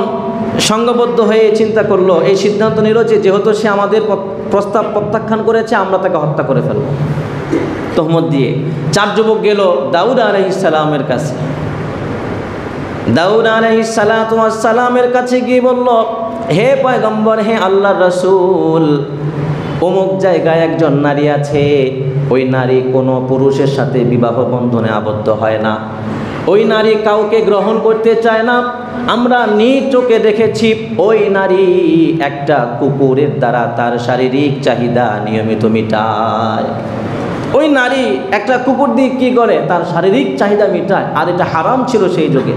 সংঘবদ্ধ হয়ে চিন্তা করলো, এই সিদ্ধান্ত নিল যে যেহেতু সে আমাদের প্রস্তাব প্রত্যাখ্যান করেছে, আমরা তাকে হত্যা করে ফেলব তহমত দিয়ে। 4 যুবক গেল দাউদ আলাইহিস সালামের কাছে। দাউদ আলাইহিস সালামের কাছে গিয়ে বলল, হে পয়গম্বর, হে আল্লাহর রাসূল, অমুক জায়গায় একজন নারী আছে, ওই নারী কোনো পুরুষের সাথে বিবাহ বন্ধনে আবদ্ধ হয় না, ওই নারী কাউকে গ্রহণ করতে চায় না। আমরা নিজ চোখে দেখেছি ওই নারী একটা কুকুরের দ্বারা তার শারীরিক চাহিদা নিয়মিত মিটায়। ওই নারী একটা কুকুর দিয়ে কী করে? তার শারীরিক চাহিদা মিটায়, আর এটা হারাম ছিল সেই যুগে।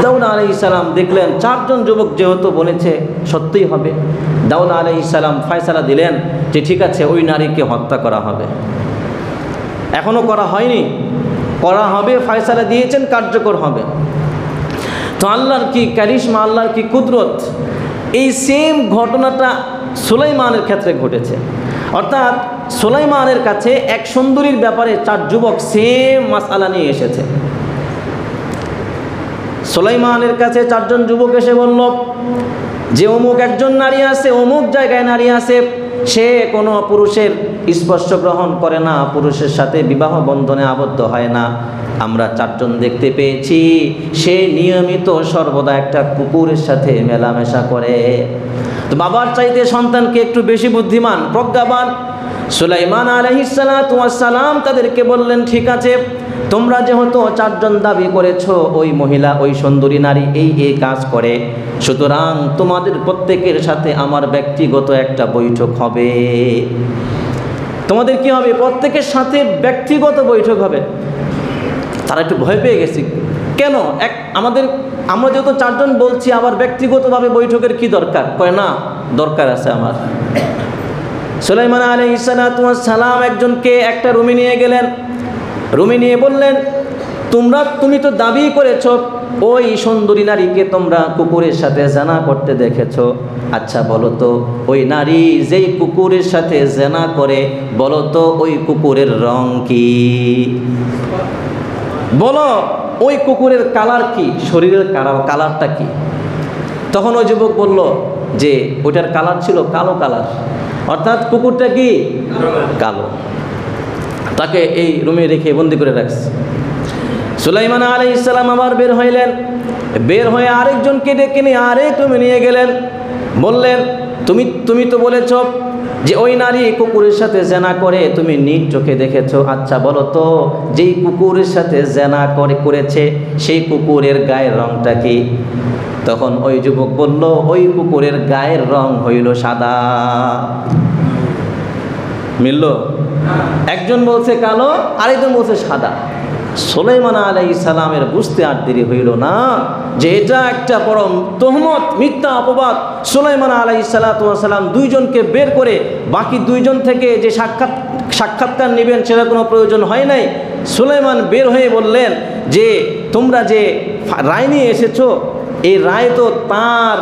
দাউদ আলাইহিস সালাম দেখলেন 4 জন যুবক যেহেতু বলেছে সত্যিই হবে। দাউদ আলাইহিস সালাম ফয়সালা দিলেন যে ঠিক আছে, ওই নারীকে হত্যা করা হবে। এখনও করা হয়নি, করা হবে, ফয়সালা দিয়েছেন, কার্যকর হবে। তো আল্লাহর কি কারিশমা, আল্লাহর কি কুদরত, এই সেম ঘটনাটা সুলাইমানের ক্ষেত্রে ঘটেছে। অর্থাৎ সুলাইমানের কাছে এক সুন্দরীর ব্যাপারে 4 যুবক সেম মাসআলা নিয়ে এসেছে। সুলাইমানের কাছে 4 জন যুবক এসে বলল যে অমুক একজন নারী আছে, অমুক জায়গায় নারী আছে, সে কোনো পুরুষের স্পর্শ গ্রহণ করে না, পুরুষের সাথে বিবাহ বন্ধনে আবদ্ধ হয় না। আমরা 4 জন দেখতে পেয়েছি সে নিয়মিত সর্বদা একটা কুকুরের সাথে মেলামেশা করে। তো বাবার চাইতে সন্তানকে একটু বেশি বুদ্ধিমান, প্রজ্ঞাবান। সুলাইমান আলাইহিস সালাতু ওয়াস সালাম তাদেরকে বললেন, ঠিক আছে, তোমরা যেহেতু 4 জন দাবি করেছো ওই মহিলা, ওই সুন্দরী নারী এই কাজ করে, সুতরাং তোমাদের প্রত্যেকের সাথে আমার ব্যক্তিগত একটা বৈঠক হবে। তোমাদের কি হবে? প্রত্যেকের সাথে ব্যক্তিগত বৈঠক হবে। তারা একটু ভয় পেয়ে গেছে, কেন আমরা যেহেতু 4 জন বলছি, আবার ব্যক্তিগতভাবে বৈঠকের কি দরকার? কয় না, দরকার আছে আমার। সুলাইমান আলাইহিস সালাতু ওয়াস সালাম একজনকে একটা রুমে নিয়ে গেলেন, রুমে নিয়ে বললেন, তুমি তো দাবি করেছো ওই সুন্দরী নারীকে তোমরা কুকুরের সাথে জেনা করতে দেখেছো। আচ্ছা বলো তো, ওই নারী যেই কুকুরের সাথে জেনা করে, বলো তো ওই কুকুরের রং কি? বলো ওই কুকুরের কালার কি, শরীরের কালারটা কি? তখন ওই যুবক বলল যে ওইটার কালার ছিল কালো কালার, অর্থাৎ কুকুরটা কি কালো। তাকে এই রুমে রেখে বন্দি করে রাখছে। সুলাইমান আলাইহিস সালাম আবার বের হইলেন, বের হয়ে আরেকজনকে ডেকে নিয়ে আরেক রুমে নিয়ে গেলেন, বললেন, তুমি তো বলেছ যে ওই নারী কুকুরের সাথে জেনা করে, তুমি নিজ চোখে দেখেছো। আচ্ছা বলো তো, যেই কুকুরের সাথে জেনা করেছে সেই কুকুরের গায়ের রংটা কি? তখন ওই যুবক বলল, ওই কুকুরের গায়ের রং হইল সাদা। মিলল? একজন বলছে কালো, আরেকজন বলছে সাদা। সুলাইমান আলাইহিস সালামের বুঝতে আর দেরি হইল না যে এটা একটা পরম তহমত, মিথ্যা অপবাদ। সুলাইমান আলাইহিস সালাতু ওয়াস সালাম 2 জনকে বের করে বাকি 2 জন থেকে যে সাক্ষাৎকার নেবেন সেটা কোনো প্রয়োজন হয় নাই। সুলাইমান বের হয়ে বললেন যে তোমরা যে রায় নিয়ে এসেছো, এই রায় তো তার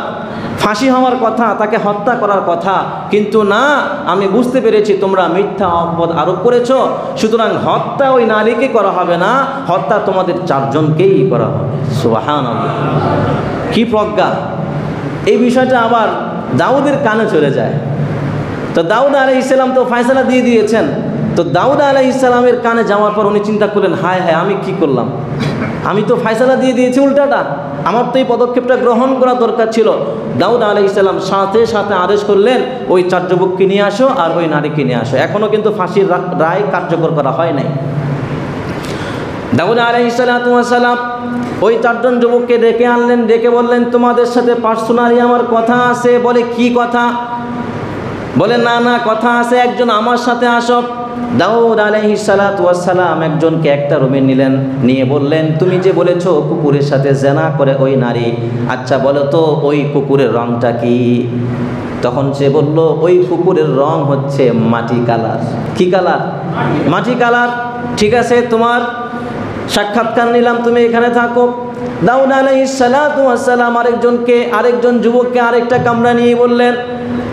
ফাঁসি হওয়ার কথা, তাকে হত্যা করার কথা, কিন্তু না, আমি বুঝতে পেরেছি তোমরা মিথ্যা অপবাদ আরোপ করেছো, সুতরাং হত্যা ওই নারীকে করা হবে না, হত্যা তোমাদের 4 জনকেই করা হবে। সুবহানাল্লাহ, কি প্রজ্ঞা! এই বিষয়টা আবার দাউদের কানে চলে যায়। তো দাউদ আলাইহিস সালাম তো ফয়সালা দিয়ে দিয়েছেন। তো দাউদ আলাইহিস সালামের কানে যাওয়ার পর উনি চিন্তা করলেন, হায় হায়, আমি কি করলাম? আমি তো ফয়সালা দিয়ে দিয়েছি উল্টাটা, আমার তো এই পদক্ষেপটা গ্রহণ করা দরকার ছিল। দাউদ আলাইহিস সালাম সাথে সাথে আদেশ করলেন, ওই 4 যুবককে নিয়ে আসো আর ওই নারীকে নিয়ে আসো। এখনও কিন্তু ফাঁসির রায় কার্যকর করা হয় নাই। দাউদ আলাইহিস সালাম ওই 4 জন যুবককে ডেকে আনলেন, ডেকে বললেন, তোমাদের সাথে পার্সোনালি আমার কথা আছে। বলে কি কথা? বলে না কথা আছে, একজন আমার সাথে আসো। দাউদ আলাইহিস সালাম একজনকে একটা রুমে নিলেন, নিয়ে বললেন, তুমি যে বলেছো কুকুরের সাথে জেনা করে ওই নারী, আচ্ছা বলো তো ওই কুকুরের রংটা কি? তখন সে বলল, ওই কুকুরের রং হচ্ছে মাটি কালার। কি কালার? মাটি কালার। ঠিক আছে, তোমার সাক্ষাৎকার নিলাম, তুমি এখানে থাকো। দাউদ আলাইহিস সালাম আরেকজন যুবককে আরেকটা কামরা নিয়ে বললেন,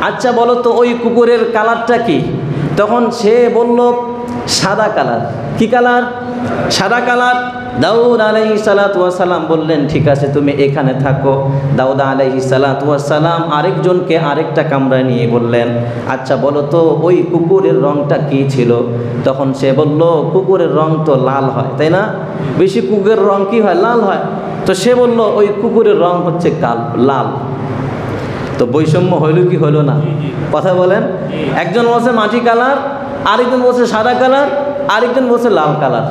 আচ্ছা বলো তো ওই কুকুরের কালারটা কি? তখন সে বলল, সাদা কালার। কি কালার? সাদা কালার। দাউদ আলাইহিস সালাম বললেন, ঠিক আছে, তুমি এখানে থাকো। দাউদ আলাইহিস সালাম আরেকজনকে আরেকটা কামরা নিয়ে বললেন, আচ্ছা বলো তো ওই কুকুরের রংটা কি ছিল? তখন সে বলল, কুকুরের রং তো লাল হয়, তাই না? বেশি কুকুরের রং কি হয়? লাল হয়। তো সে বলল, ওই কুকুরের রং হচ্ছে লাল। তো বৈষম্য হইল কি হইল না? কথা বলেন। একজন বলছে মাটি কালার, আরেকজন বলছে সাদা কালার, আরেকজন বলছে লাল কালার।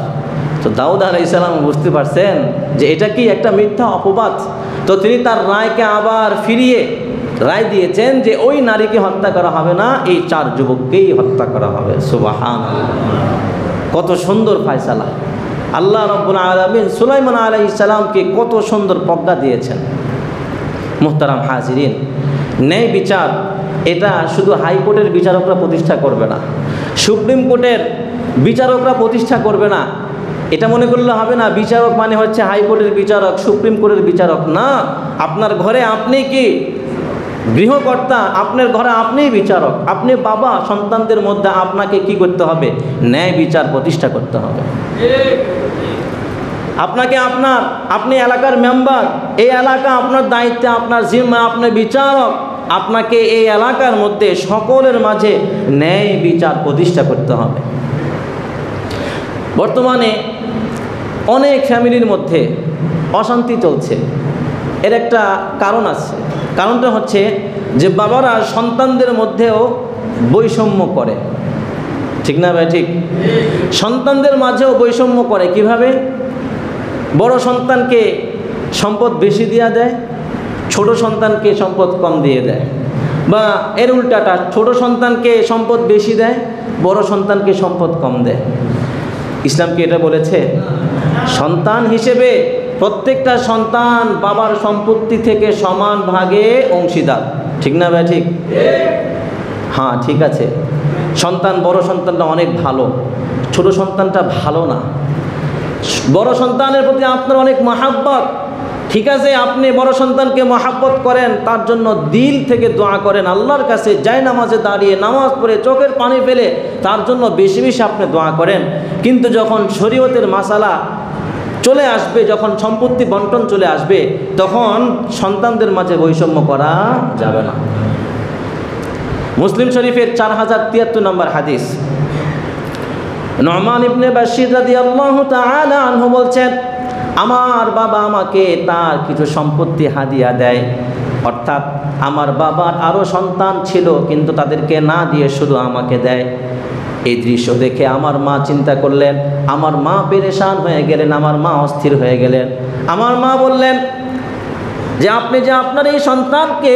তো দাউদ আলাইহিস সালাম বুঝতে পারছেন যে এটা কি একটা মিথ্যা অপবাদ। তো তিনি তার রায়কে আবার ফিরিয়ে রায় দিয়েছেন যে ওই নারীকে হত্যা করা হবে না, এই 4 যুবককেই হত্যা করা হবে। সুবহানাল্লাহ, কত সুন্দর ফয়সালা! আল্লাহ রাব্বুল আলামিন সুলাইমান আলাইহিস সালামকে কত সুন্দর প্রজ্ঞা দিয়েছেন। মুহতারাম হাজিরিন, ন্যায় বিচার এটা শুধু হাইকোর্টের বিচারকরা প্রতিষ্ঠা করবে না, সুপ্রিম কোর্টের বিচারকরা প্রতিষ্ঠা করবে না। এটা মনে করলে হবে না বিচারক মানে হচ্ছে হাইকোর্টের বিচারক, সুপ্রিম কোর্টের বিচারক। না, আপনার ঘরে আপনি কি গৃহকর্তা, আপনার ঘরে আপনিই বিচারক, আপনি বাবা, সন্তানদের মধ্যে আপনাকে কি করতে হবে? ন্যায় বিচার প্রতিষ্ঠা করতে হবে। আপনাকে আপনি এলাকার মেম্বার, এই এলাকা আপনার দায়িত্বে, আপনার জিম্মা, আপনার বিচারক, আপনাকে এই এলাকার মধ্যে সকলের মাঝে ন্যায় বিচার প্রতিষ্ঠা করতে হবে। বর্তমানে অনেক ফ্যামিলির মধ্যে অশান্তি চলছে। এর একটা কারণ আছে। কারণটা হচ্ছে যে বাবারা সন্তানদের মধ্যেও বৈষম্য করে। ঠিক না ভাই? ঠিক। সন্তানদের মাঝেও বৈষম্য করে। কিভাবে? বড় সন্তানকে সম্পদ বেশি দেওয়া দেয়, ছোট সন্তানকে সম্পদ কম দিয়ে দেয়, বা এর উল্টাটা, ছোট সন্তানকে সম্পদ বেশি দেয়, বড় সন্তানকে সম্পদ কম দেয়। ইসলাম কি এটা বলেছে? সন্তান হিসেবে প্রত্যেকটা সন্তান বাবার সম্পত্তি থেকে সমান ভাগে অংশীদার। ঠিক না ভাই? ঠিক। হ্যাঁ, ঠিক আছে। সন্তান, বড় সন্তানটা অনেক ভালো, ছোট সন্তানটা ভালো না। বড় সন্তানের প্রতি আপনার অনেক মহাব্বত, ঠিক আছে, আপনি বড় সন্তানকে মহাব্বত করেন, তার জন্য দিল থেকে দোয়া করেন আল্লাহর কাছে, যায় নামাজে দাঁড়িয়ে, নামাজ পড়ে, চোখের পানি ফেলে তার জন্য বেশি বেশি আপনি দোয়া করেন। কিন্তু যখন শরীয়তের মাসালা চলে আসবে, যখন সম্পত্তি বন্টন চলে আসবে, তখন সন্তানদের মাঝে বৈষম্য করা যাবে না। মুসলিম শরীফের 4073 নম্বর হাদিস, নুমান ইবনে বাশির রাদিয়াল্লাহু তাআলা আনহু বলছেন, আমার বাবা আমাকে তার কিছু সম্পত্তি হাদিয়া দেয়। অর্থাৎ আমার বাবার আরও সন্তান ছিল, কিন্তু তাদেরকে না দিয়ে শুধু আমাকে দেয়। এই দৃশ্য দেখে আমার মা চিন্তা করলেন, আমার মা পেরেশান হয়ে গেলেন, আমার মা অস্থির হয়ে গেলেন। আমার মা বললেন যে আপনি যে আপনার এই সন্তানকে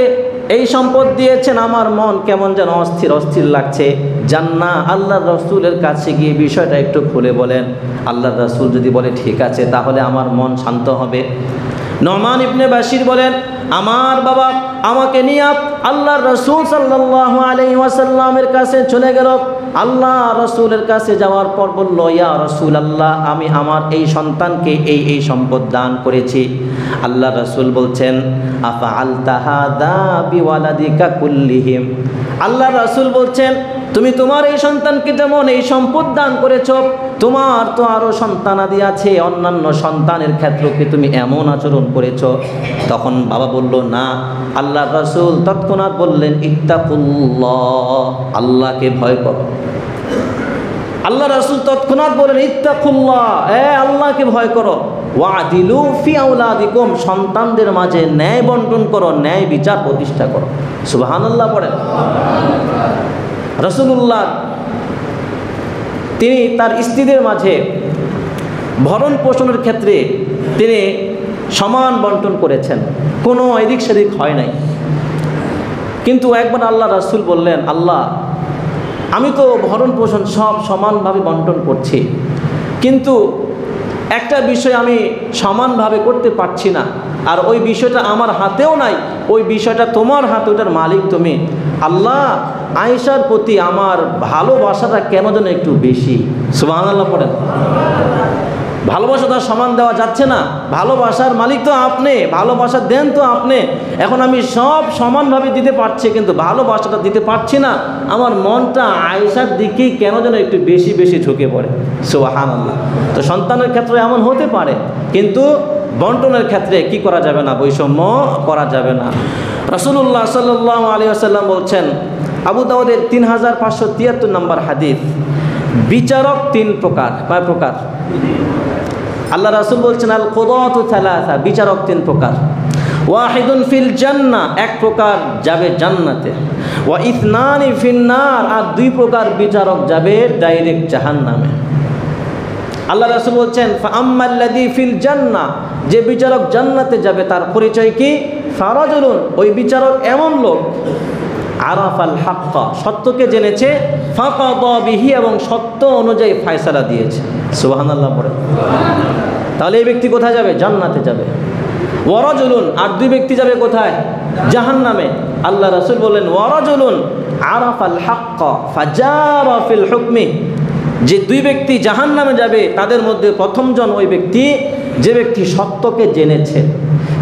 এই সম্পদ দিয়েছেন, আমার মন কেমন যেন অস্থির অস্থির লাগছে। জান্না আল্লাহর রাসূলের কাছে গিয়ে বিষয়টা একটু খুলে বলেন। আল্লাহর রাসূল যদি বলে ঠিক আছে, তাহলে আমার মন শান্ত হবে। নুমান ইবনে বাশির বলেন, আমার বাবা আমাকে নিয়ে আল্লাহর রাসূল সাল্লাল্লাহু আলাইহি ওয়াসাল্লামের কাছে চলে গেল। আল্লাহ রাসূলের কাছে যাওয়ার পর বলল, ইয়া রাসূলুল্লাহ, আমি আমার এই সন্তানকে এই সম্পদ দান করেছি। আল্লাহ রাসূল বলছেন, আফআলতা হাদা বিওয়ালাদিকা কুল্লিহিম। আল্লাহ রাসূল বলছেন, তুমি তোমার এই সন্তানকে যেমন এই সম্পদ দান করেছ, তোমার তো আরও সন্তানাদি আছে, অন্যান্য সন্তানের ক্ষেত্রে কি তুমি এমন আচরণ করেছ? তখন বাবা বলল, না। আল্লাহ রাসূল তৎক্ষণাৎ বললেন, ইত্তাকুল্লাহ, আল্লাহকে ভয় করো। আল্লাহ রাসূল তৎক্ষণাৎ বলেন, ইত্তাকুল্লাহ, আল্লাহকে ভয় করো। ওয়াদিলু ফি আওলাদিকুম, সন্তানদের মাঝে ন্যায় বন্টন করো, ন্যায় বিচার প্রতিষ্ঠা করো। সুবহানাল্লাহ পড়েন। রাসূলুল্লাহ তিনি তার স্ত্রীদের মাঝে ভরণ পোষণের ক্ষেত্রে তিনি সমান বন্টন করেছেন, কোনো এদিক সেদিক হয় নাই। কিন্তু একবার আল্লাহ রাসূল বললেন, আল্লাহ, আমি তো ভরণ পোষণ সব সমানভাবে বন্টন করছি, কিন্তু একটা বিষয় আমি সমানভাবে করতে পারছি না, আর ওই বিষয়টা আমার হাতেও নাই, ওই বিষয়টা তোমার হাতে, ওটার মালিক তুমি। আল্লাহ, আয়েশার প্রতি আমার ভালোবাসাটা কেন যেন একটু বেশি। সুবহানাল্লাহ পড়েন। ভালোবাসাটা সমান দেওয়া যাচ্ছে না, ভালোবাসার মালিক তো আপনি, ভালোবাসা দেন তো আপনি। এখন আমি সব সমানভাবে দিতে পারছি, কিন্তু ভালোবাসাটা দিতে পারছি না, আমার মনটা আয়েশার দিকেই কেন যেন একটু বেশি বেশি ঝুঁকে পড়ে। সুবহানাল্লাহ। তো সন্তানের ক্ষেত্রে এমন হতে পারে, কিন্তু বন্টনের ক্ষেত্রে কি করা যাবে না? বৈষম্য করা যাবে না। রাসূলুল্লাহ সাল্লাল্লাহু আলাইহি ওয়াসাল্লাম বলছেন, আবু দাউদের 3573 নম্বর হাদিস, বিচারক তিন প্রকার। কয় প্রকার? আল্লাহ রাসূল বলছেন, আল কুদাতু সালাসা, বিচারক তিন প্রকার। ওয়াহিদুন ফিল জান্নাহ, এক প্রকার যাবে জান্নাতে। ওয়া ইসনানি ফিন নার, আর দুই প্রকার বিচারক যাবে ডাইরেক্ট জাহান্নামে। আল্লাহ রাসূল বলছেন, ফাআম্মাল্লাযী ফিল জান্নাহ, যে বিচারক জান্নাতে যাবে তার পরিচয় কি? ফারাজুলুন, ওই বিচারক এমন লোক, আরাফাল হাক্কা, সত্যকে জেনেছে, ফাকাদা বিহি, এবং সত্য অনুযায়ী ফয়সালা দিয়েছে। সুবহানাল্লাহ পড়ে। তাহলে এই ব্যক্তি কোথায় যাবে? জান্নাতে যাবে। ওয়ারাজুলুন, আর দুই ব্যক্তি যাবে কোথায়? জাহান্নামে। আল্লাহ রাসূল বললেন, ওয়ারাজুলুন আরাফাল হাক্কা ফাজারা ফিল হুকমি, যে দুই ব্যক্তি জাহান্নামে যাবে তাদের মধ্যে প্রথমজন ওই ব্যক্তি যে ব্যক্তি সত্যকে জেনেছে,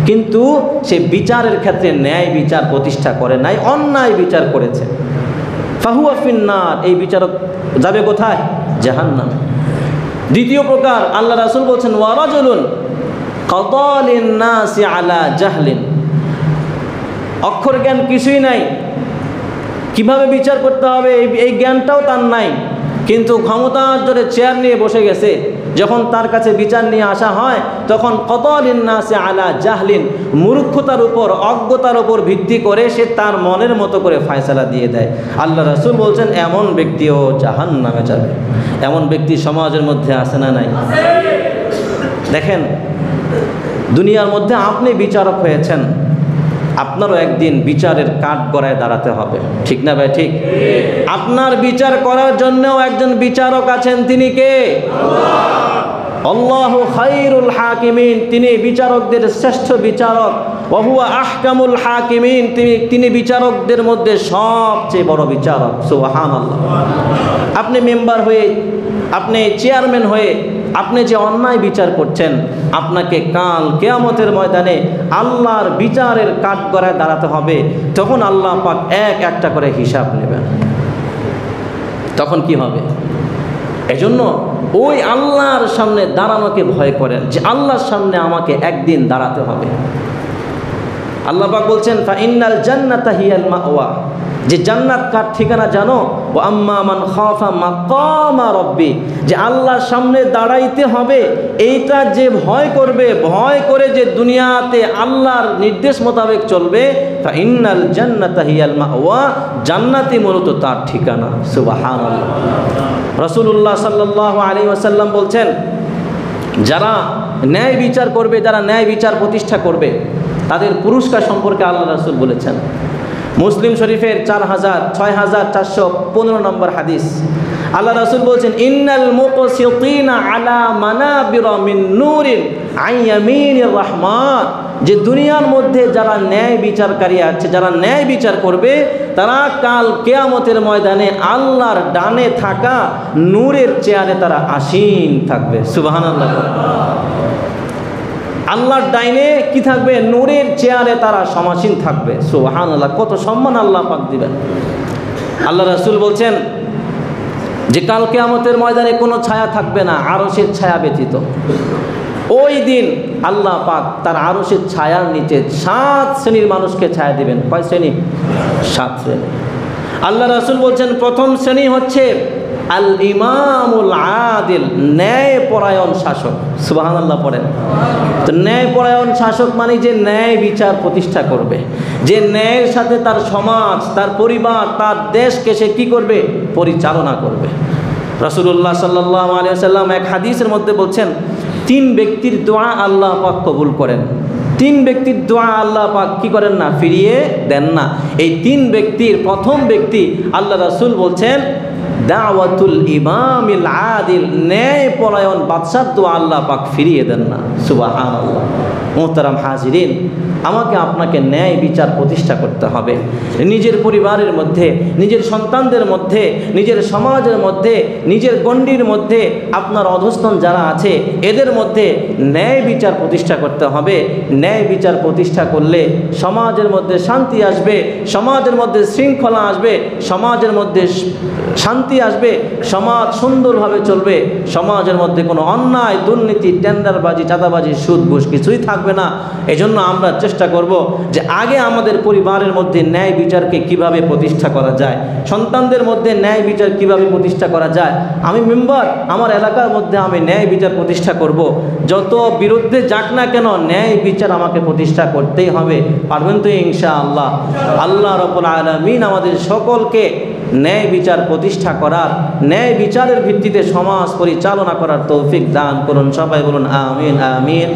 কিন্তু সে বিচারের ক্ষেত্রে ন্যায় বিচার প্রতিষ্ঠা করে নাই, অন্যায় বিচার করেছে। ফাহুয়া ফিন্নার, এই বিচারক যাবে কোথায়? জাহান্নামে। দ্বিতীয় প্রকার আল্লাহ রাসূল বলছেন ওয়ারাজুলুন কাদা লিন-নাসি আলা জাহলিন, অক্ষর জ্ঞান কিছুই নাই, কিভাবে বিচার করতে হবে এই জ্ঞানটাও তার নাই, কিন্তু ক্ষমতার জোরে চেয়ার নিয়ে বসে গেছে। যখন তার কাছে বিচার নিয়ে আসা হয় তখন কাদা লিন-নাসি আলা জাহলিন, মূর্খতার উপর, অজ্ঞতার উপর ভিত্তি করে সে তার মনের মতো করে ফয়সালা দিয়ে দেয়। আল্লাহ রাসূল বলছেন এমন ব্যক্তিও জাহান্নামে যাবে। এমন ব্যক্তি সমাজের মধ্যে আছে না নাই? দেখেন, দুনিয়ার মধ্যে আপনি বিচারক হয়েছেন, আপনারও একদিন বিচারের কাঠগড়ায় দাঁড়াতে হবে, ঠিক না ভাই? ঠিক। আপনার বিচার করার জন্যও একজন বিচারক আছেন, তিনি কে? আল্লাহু খায়রুল হাকিমিন, তিনি বিচারকদের শ্রেষ্ঠ বিচারক। ওয়া হুয়া আহকামুল হাকিমিন, তিনি বিচারকদের মধ্যে সবচেয়ে বড় বিচারক। সুবহানাল্লাহ। আপনি মেম্বার হয়ে, আপনি চেয়ারম্যান হয়ে আপনি যে অন্যায় বিচার করছেন, আপনাকে কাল কিয়ামতের ময়দানে আল্লাহর বিচারের কাঠগড়ায় দাঁড়াতে হবে। তখন আল্লাহ পাক এক একটা করে হিসাব নেবেন। তখন কি হবে? এজন্য ওই আল্লাহর সামনে দাঁড়ানোকে ভয় করেন, যে আল্লাহর সামনে আমাকে একদিন দাঁড়াতে হবে। আল্লাহ পাক বলছেন ফা ইন্নাল জান্নাতা হিয়াল মাওয়া, যে জান্নাত কার ঠিকানা জানো? ও আম্মা মান খাফা মাকামা রাব্বি, যে আল্লাহর সামনে দাঁড়াইতে হবে এইটা যে ভয় করবে, ভয় করে যে দুনিয়াতে আল্লাহর নির্দেশ মোতাবেক চলবে, ফা ইন্নাল জান্নাতা হিয়াল মাওয়া, জান্নাতই মূলত তার ঠিকানা। সুবহানাল্লাহ। রাসূলুল্লাহ সাল্লাল্লাহু আলাইহি ওয়াসাল্লাম বলছেন, যারা ন্যায় বিচার করবে, যারা ন্যায় বিচার প্রতিষ্ঠা করবে, তাদের পুরস্কার সম্পর্কে আল্লাহ রাসূল বলেছেন। মুসলিম শরীফের 6415 নম্বর হাদিস, আল্লাহ রাসূল বলছেন ইন্নাল মুকসিতিনা আলা মানাবিরা মিন নূরিন আন ইয়ামিনির রহমান, যে দুনিয়ার মধ্যে যারা ন্যায় বিচারকারী আছে, যারা ন্যায় বিচার করবে, তারা কাল কিয়ামতের ময়দানে আল্লাহর ডানে থাকা নূরের চেয়ারে তারা আসীন থাকবে। সুবহানাল্লাহ। আল্লাহর ডাইনে কি থাকবে? নূরের চেয়ারে তারা সমাসীন থাকবে। সুবহানাল্লাহ। কত সম্মান আল্লাহ পাক দিবেন। আল্লাহ রাসূল বলছেন যে কাল কিয়ামতের ময়দানে কোনো ছায়া থাকবে না আরশের ছায়া ব্যতীত। ওই দিন আল্লাহ পাক তার আরশের ছায়ার নিচে 7 শ্রেণীর মানুষকে ছায়া দিবেন। কয় শ্রেণী? 7 শ্রেণী। আল্লাহ রাসূল বলছেন প্রথম শ্রেণী হচ্ছে আল ইমামুল আদিল, ন্যায়পরায়ণ শাসক। সুবহানাল্লাহ পড়েন। তো ন্যায়পরায়ণ শাসক মানে যে ন্যায় বিচার প্রতিষ্ঠা করবে, যে ন্যায়ের সাথে তার সমাজ, তার পরিবার, তার দেশকে সে কি করবে? পরিচালনা করবে। রাসূলুল্লাহ সাল্লাল্লাহু আলাইহি ওয়াসাল্লাম এক হাদিসের মধ্যে বলছেন 3 ব্যক্তির দোয়া আল্লাহ পাক কবুল করেন। 3 ব্যক্তির দোয়া আল্লাহ পাক কি করেন না? ফিরিয়ে দেন না। এই 3 ব্যক্তির প্রথম ব্যক্তি আল্লাহ রাসূল বলছেন দাওয়াতুল ইমামিল আদিল, ন্যায়পরায়ণ বাদশার দোয়া আল্লাহ পাক ফিরিয়ে দেন না। সুবহানাল্লাহ। মুহতারাম হাজিরিন, আমাকে আপনাকে ন্যায় বিচার প্রতিষ্ঠা করতে হবে। নিজের পরিবারের মধ্যে, নিজের সন্তানদের মধ্যে, নিজের সমাজের মধ্যে, নিজের গণ্ডির মধ্যে আপনার অধস্তন যারা আছে এদের মধ্যে ন্যায় বিচার প্রতিষ্ঠা করতে হবে। ন্যায় বিচার প্রতিষ্ঠা করলে সমাজের মধ্যে শান্তি আসবে, সমাজের মধ্যে শৃঙ্খলা আসবে, সমাজের মধ্যে শান্তি আসবে, সমাজ সুন্দরভাবে চলবে, সমাজের মধ্যে কোনো অন্যায়, দুর্নীতি, টেন্ডারবাজি, চাঁদাবাজি, সুদ ঘুষ কিছুই থাকবে না। এজন্য আমরা চেষ্টা করব যে আগে আমাদের পরিবারের মধ্যে ন্যায় বিচারকে কিভাবে প্রতিষ্ঠা করা যায়, সন্তানদের মধ্যে ন্যায় বিচার কিভাবে প্রতিষ্ঠা করা যায়। আমি মেম্বার, আমার এলাকার মধ্যে আমি ন্যায় বিচার প্রতিষ্ঠা করব। যত বিরুদ্ধে যাক না কেন, ন্যায় বিচার আমাকে প্রতিষ্ঠা করতেই হবে। পারবেন তো ইনশাআল্লাহ? আল্লাহ রাব্বুল আলামিন আমাদের সকলকে ন্যায় বিচার প্রতিষ্ঠা করার, ন্যায় বিচারের ভিত্তিতে সমাজ পরিচালনা করার তৌফিক দান করুন। সবাই বলুন আমিন আমিন।